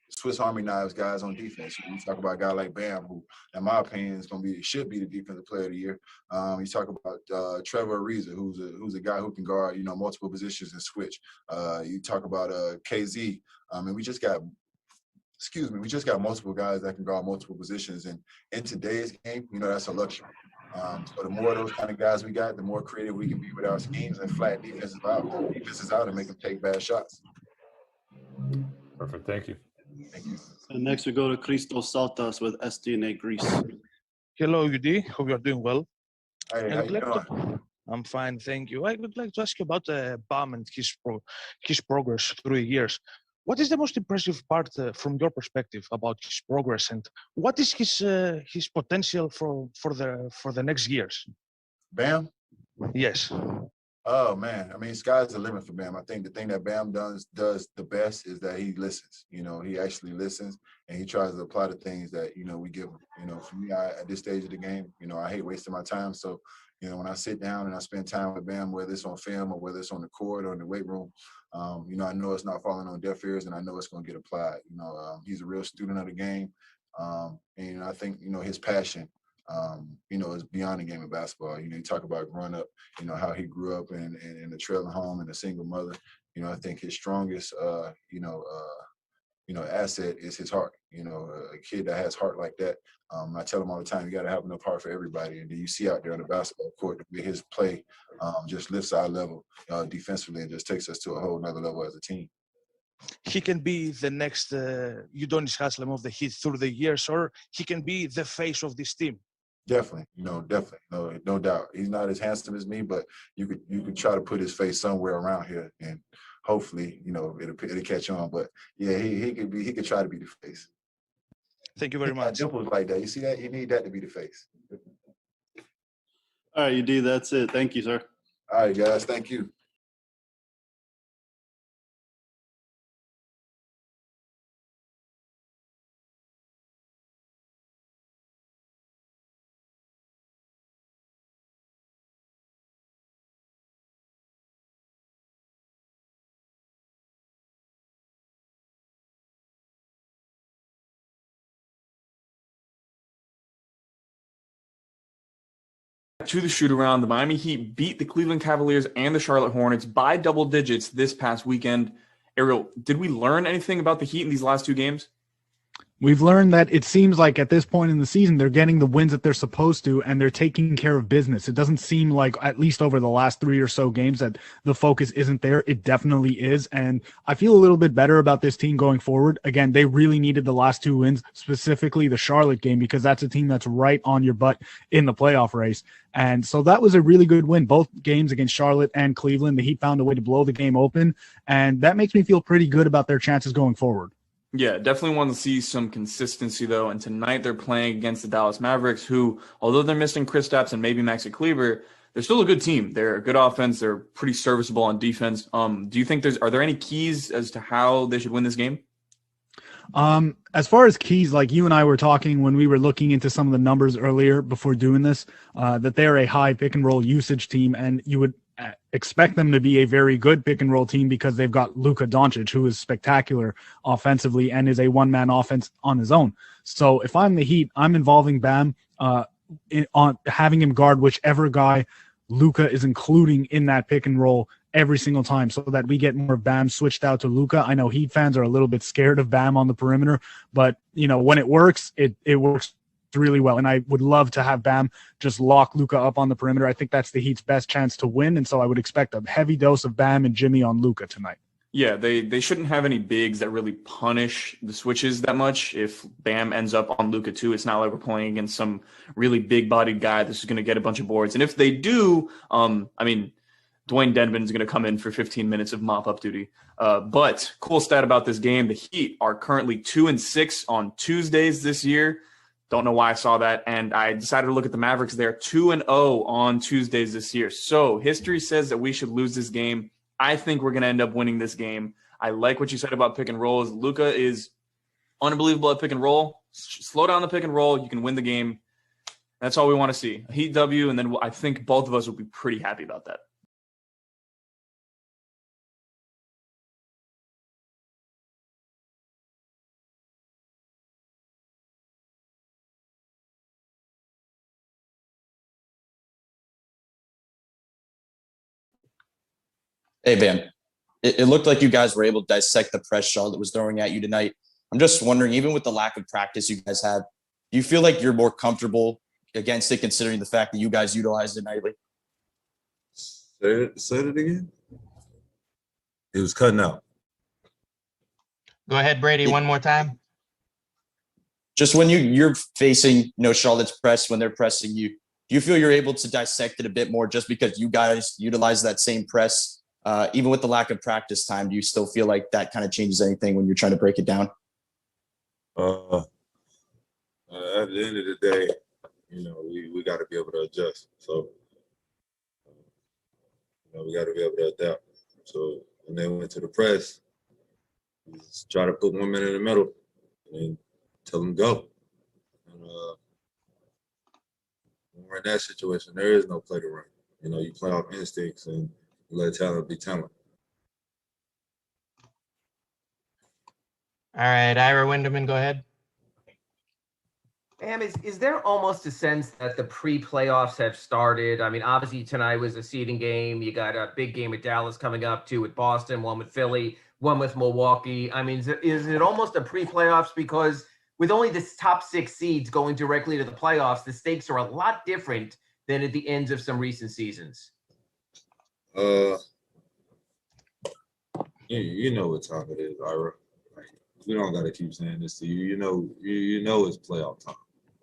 S12: Swiss Army knives guys on defense. You talk about a guy like Bam, who, in my opinion, should be the defensive player of the year. You talk about Trevor Ariza, who's a guy who can guard, multiple positions and switch. You talk about KZ, and we just got multiple guys that can guard multiple positions. And in today's game, that's a luxury. So the more of those kind of guys we got, the more creative we can be with our schemes and flat defenses out and make them take bad shots.
S10: Perfect. Thank you.
S13: And next we go to Christos Saltas with SDNA Greece.
S14: Hello, UD. Hope you're doing well.
S12: Hey,
S14: I
S12: how
S14: would
S12: you
S14: like
S12: doing?
S14: to, I'm fine, thank you. I would like to ask you about Bam and his progress through the years. What is the most impressive part from your perspective about his progress, and what is his potential for the next years?
S12: Bam?
S14: Yes.
S12: Oh man, I mean, sky's the limit for Bam. I think the thing that Bam does the best is that he listens. You know, he actually listens and he tries to apply the things that we give him. You know, for me, at this stage of the game, I hate wasting my time. So, when I sit down and I spend time with Bam, whether it's on film or whether it's on the court or in the weight room, I know it's not falling on deaf ears, and I know it's going to get applied. He's a real student of the game, and I think his passion. Is beyond the game of basketball. You talk about growing up, how he grew up in a trailer home and a single mother. I think his strongest, asset is his heart. A kid that has heart like that. I tell him all the time, you got to have enough heart for everybody. And then you see out there on the basketball court, the way his play just lifts our level defensively and just takes us to a whole nother level as a team.
S14: He can be the next Udonis Haslem of the Heat through the years, or he can be the face of this team.
S12: Definitely, definitely, no doubt. He's not as handsome as me, but you could try to put his face somewhere around here, and hopefully, it'll catch on. But yeah, he could try to be the face.
S14: Thank you very much.
S12: Dimples like that. You see that? You need that to be the face.
S13: All right, UD, that's it. Thank you, sir.
S12: All right, guys. Thank you.
S15: To the shoot around, the Miami Heat beat the Cleveland Cavaliers and the Charlotte Hornets by double digits this past weekend. Ariel, did we learn anything about the Heat in these last two games?
S16: We've learned that it seems like at this point in the season, they're getting the wins that they're supposed to, and they're taking care of business. It doesn't seem like, at least over the last 3 or so games, that the focus isn't there. It definitely is, and I feel a little bit better about this team going forward. Again, they really needed the last two wins, specifically the Charlotte game, because that's a team that's right on your butt in the playoff race. And so that was a really good win. Both games against Charlotte and Cleveland, the Heat found a way to blow the game open, and that makes me feel pretty good about their chances going forward.
S15: Yeah, definitely want to see some consistency, though. And tonight they're playing against the Dallas Mavericks, who, although they're missing Kristaps and maybe Maxi Kleber, they're still a good team. They're a good offense. They're pretty serviceable on defense. Do you think are there any keys as to how they should win this game?
S16: As far as keys, like you and I were talking when we were looking into some of the numbers earlier before doing this, that they're a high pick and roll usage team, and you would expect them to be a very good pick and roll team because they've got Luka Doncic, who is spectacular offensively and is a one-man offense on his own. So if I'm the Heat, I'm involving Bam on having him guard whichever guy Luka is including in that pick and roll every single time, so that we get more Bam switched out to Luka. I know Heat fans are a little bit scared of Bam on the perimeter, but when it works, it works really well. And I would love to have Bam just lock Luka up on the perimeter. I think that's the Heat's best chance to win. And so I would expect a heavy dose of Bam and Jimmy on Luka tonight.
S15: Yeah, they shouldn't have any bigs that really punish the switches that much. If Bam ends up on Luka too, it's not like we're playing against some really big-bodied guy that's going to get a bunch of boards. And if they do, Dwayne Dedmon is going to come in for 15 minutes of mop-up duty. But cool stat about this game, the Heat are currently 2-6 on Tuesdays this year. Don't know why I saw that. And I decided to look at the Mavericks. They're 2-0 on Tuesdays this year. So history says that we should lose this game. I think we're going to end up winning this game. I like what you said about pick and rolls. Luka is unbelievable at pick and roll. Slow down the pick and roll. You can win the game. That's all we want to see. A Heat W, and then I think both of us will be pretty happy about that.
S3: Hey, Bam. It looked like you guys were able to dissect the press Charlotte was throwing at you tonight. I'm just wondering, even with the lack of practice you guys had, do you feel like you're more comfortable against it, considering the fact that you guys utilized it nightly?
S12: Say it again. It was cutting out.
S17: Go ahead, Brady, one more time.
S3: Just when you're facing, Charlotte's press, when they're pressing you, do you feel you're able to dissect it a bit more just because you guys utilize that same press? Even with the lack of practice time, do you still feel like that kind of changes anything when you're trying to break it down?
S12: At the end of the day, we got to be able to adjust. So, we got to be able to adapt. So when they went to the press, we just try to put one man in the middle and tell them go. And when we're in that situation, there is no play to run. You play off instincts and you let talent be talent.
S17: All right, Ira Winderman, go ahead.
S7: Bam, is there almost a sense that the pre-playoffs have started? I mean, obviously tonight was a seeding game. You got a big game with Dallas coming up, two with Boston, one with Philly, one with Milwaukee. I mean, is it almost a pre-playoffs? Because with only the top 6 seeds going directly to the playoffs, the stakes are a lot different than at the ends of some recent seasons.
S12: You know what time it is, Ira. We don't got to keep saying this to you. You know it's playoff time.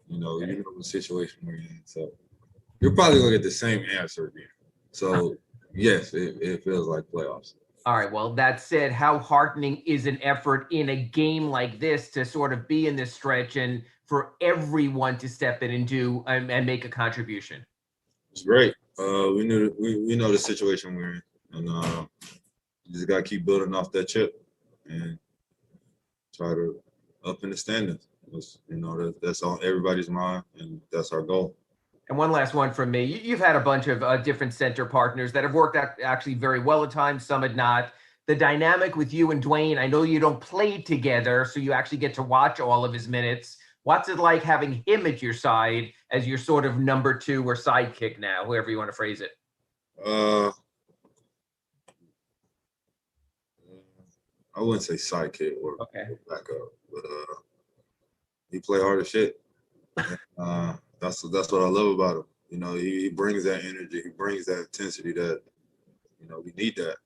S12: You know the situation we're in. So you're probably gonna get the same answer again. So yes, it feels like playoffs.
S7: All right. Well, that said, how heartening is an effort in a game like this to sort of be in this stretch and for everyone to step in and do and make a contribution?
S12: It's great. We know the situation we're in, and you just gotta keep building off that chip and try to up in the standings. That's on everybody's mind, and that's our goal.
S7: And one last one from me. You've had a bunch of different center partners that have worked out actually very well at times. Some had not. The dynamic with you and Dwayne, I know you don't play together, so you actually get to watch all of his minutes. What's it like having him at your side as your sort of number 2 or sidekick now, however you want to phrase it?
S12: I wouldn't say sidekick or backup, but he play hard as shit. That's what I love about him. He brings that energy, he brings that intensity that we need that,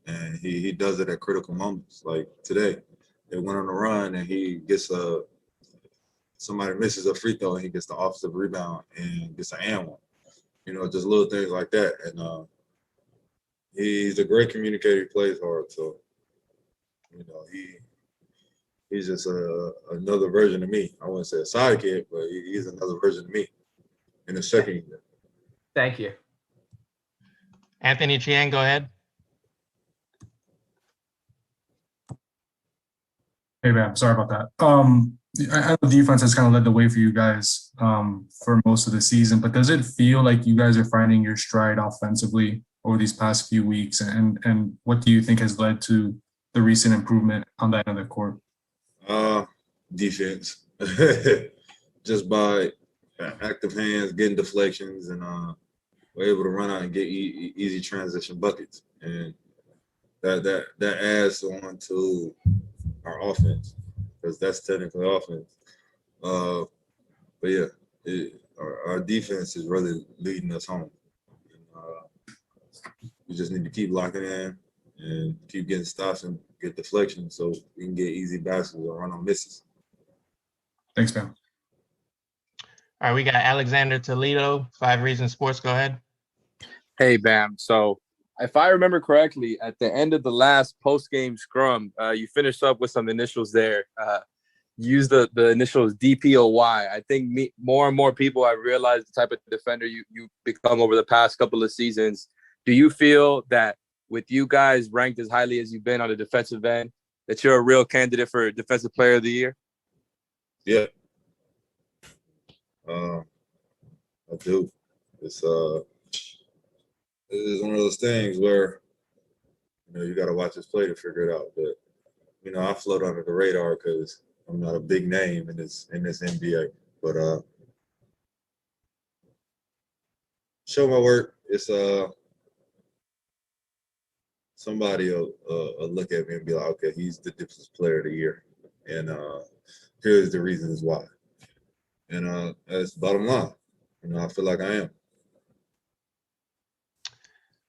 S12: and he does it at critical moments. Like today, they went on a run and he gets somebody misses a free throw and he gets the offensive rebound and gets an and one. Just little things like that, and he's a great communicator. He plays hard, so. He's just another version of me. I wouldn't say a sidekick, but he's another version of me in the second year.
S7: Thank you.
S17: Anthony Chiang, go ahead.
S11: Hey, man, sorry about that. I know defense has kind of led the way for you guys for most of the season, but does it feel like you guys are finding your stride offensively over these past few weeks? And what do you think has led to the recent improvement on that end of the court?
S12: Defense. Just by active hands, getting deflections, and we're able to run out and get easy transition buckets. And that adds on to our offense, because that's technically offense. But yeah, our defense is really leading us home. We just need to keep locking in and keep getting stops and get deflections so we can get easy baskets or run on misses.
S11: Thanks, man.
S17: All right, we got Alexander Toledo, 5 Reasons Sports. Go ahead.
S18: Hey, Bam. So if I remember correctly, at the end of the last post-game scrum, you finished up with some initials there. Use the initials DPOY. I think more and more people have realized the type of defender you become over the past couple of seasons. Do you feel that with you guys ranked as highly as you've been on the defensive end, that you're a real candidate for Defensive Player of the Year?
S12: Yeah. I do. It's one of those things where, you got to watch us play to figure it out. But, I float under the radar because I'm not a big name in this NBA. But show my work. It's somebody will look at me and be like, okay, he's the Defensive Player of the Year. And here's the reasons why. And that's the bottom line. I feel like I am.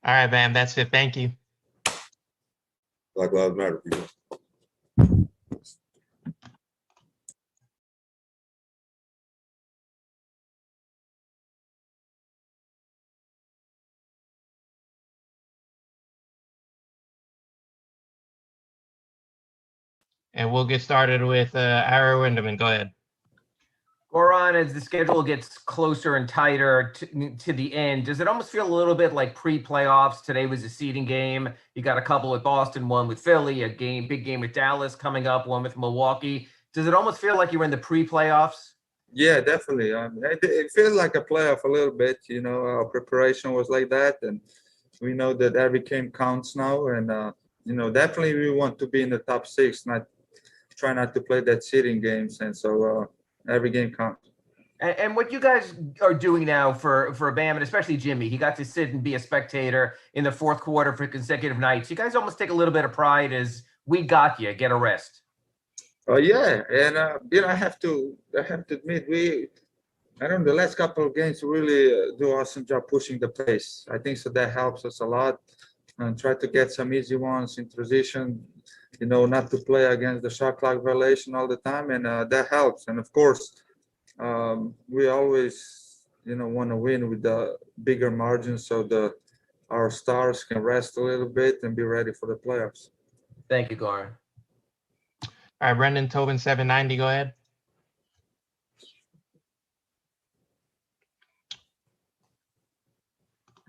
S17: All right, Bam, that's it. Thank you.
S12: Black Lives Matter, people.
S17: And we'll get started with Ira Winderman. Go ahead.
S7: Goran, as the schedule gets closer and tighter to the end, does it almost feel a little bit like pre-playoffs? Today was a seeding game. You got a couple with Boston, one with Philly, big game with Dallas coming up, one with Milwaukee. Does it almost feel like you're in the pre-playoffs?
S19: Yeah, definitely. It feels like a playoff a little bit. Our preparation was like that, and we know that every game counts now. And definitely we want to be in the top six, try not to play that seeding games, and so every game counts.
S7: And what you guys are doing now for Bam, and especially Jimmy, he got to sit and be a spectator in the fourth quarter for consecutive nights. You guys almost take a little bit of pride as we got you, get a rest.
S19: Yeah, and I have to admit, the last couple of games really do an awesome job pushing the pace. I think so that helps us a lot, and try to get some easy ones in transition. Not to play against the shot clock violation all the time, and that helps. And of course, we always want to win with the bigger margins, so our stars can rest a little bit and be ready for the playoffs.
S7: Thank you, Goran.
S17: All right, Brendan Tobin, 790. Go ahead.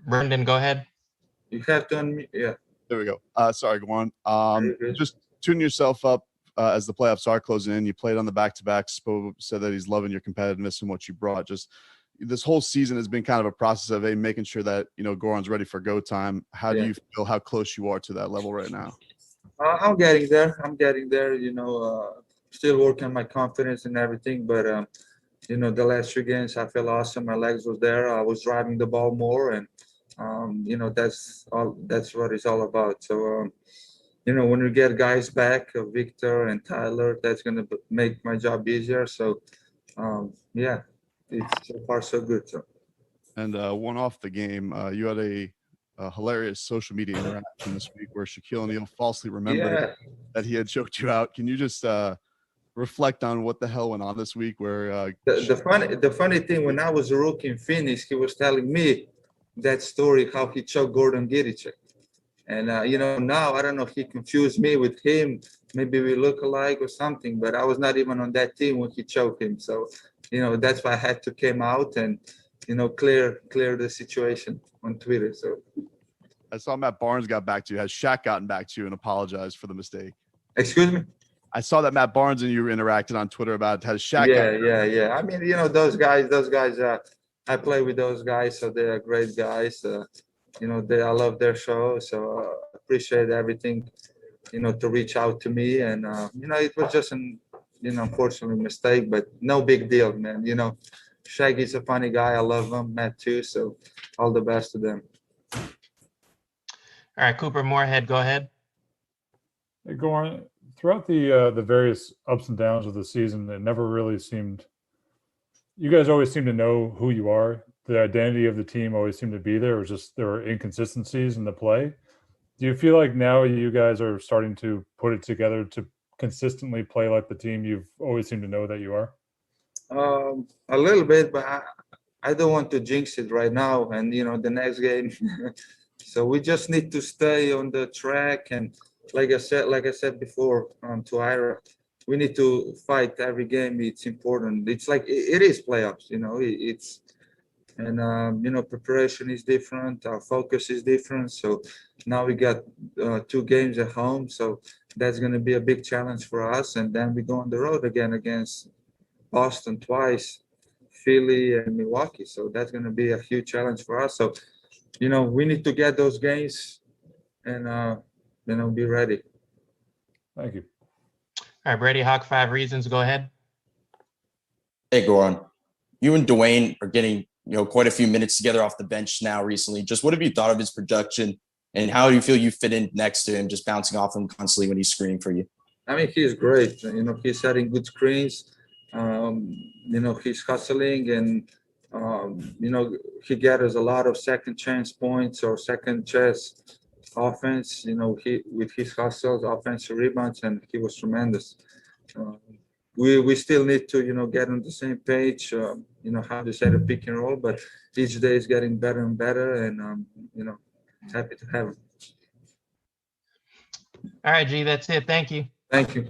S17: Brendan, go ahead.
S19: You have to unmute. Yeah.
S20: There we go. Sorry, go on. Just tune yourself up as the playoffs are closing in. You played on the back-to-back. Spo said that he's loving your competitiveness and what you brought. Just this whole season has been kind of a process of making sure that Goran's ready for go time. How do you feel? How close you are to that level right now?
S19: I'm getting there. Still working on my confidence and everything. But the last few games I feel awesome. My legs was there. I was driving the ball more, and that's what it's all about. So when we get guys back, Victor and Tyler, that's gonna make my job easier. So it's so far so good. So.
S20: And one off the game, you had a hilarious social media interaction this week where Shaquille O'Neal falsely remembered that he had choked you out. Can you just reflect on what the hell went on this week? Where
S19: the funny thing, when I was a rookie in Phoenix, he was telling me that story how he choked Gordon Gidicek. And now I don't know if he confused me with him. Maybe we look alike or something. But I was not even on that team when he choked him. So that's why I had to come out and clear the situation on Twitter. So
S20: I saw Matt Barnes got back to you. Has Shaq gotten back to you and apologized for the mistake?
S19: Excuse me?
S20: I saw that Matt Barnes and you interacted on Twitter about has Shaq.
S19: Yeah. I mean, those guys. I play with those guys, so they are great guys. I love their show, so appreciate everything. To reach out to me, and it was just an unfortunate mistake, but no big deal, man. Shaggy's a funny guy. I love him. Matt too. So all the best to them.
S17: All right, Cooper Moorhead, go ahead.
S10: Hey, Goran, throughout the various ups and downs of the season, it never really seemed. You guys always seem to know who you are. The identity of the team always seemed to be there. It was just there were inconsistencies in the play. Do you feel like now you guys are starting to put it together to consistently play like the team you've always seemed to know that you are?
S19: A little bit, but I don't want to jinx it right now. And the next game, so we just need to stay on the track. And like I said before, to Ira, we need to fight every game. It's important. It's like it is playoffs. Preparation is different. Our focus is different. So now we got 2 games at home. So that's going to be a big challenge for us. And then we go on the road again against Boston twice, Philly and Milwaukee. So that's going to be a huge challenge for us. So, we need to get those games and, be ready.
S10: Thank you.
S17: All right, Brady Hawk, 5 reasons. Go ahead.
S3: Hey, Goran, you and Dwayne are getting quite a few minutes together off the bench now recently. Just what have you thought of his production, and how do you feel you fit in next to him, just bouncing off him constantly when he's screening for you?
S19: I mean, he's great. He's setting good screens. He's hustling, and he gathers a lot of second chance points or second chance offense. With his hustles, offensive rebounds, and he was tremendous. We still need to get on the same page. How to set a pick and roll, but each day is getting better and better, and happy to have him.
S17: All right, G, that's it. Thank you.
S19: Thank you.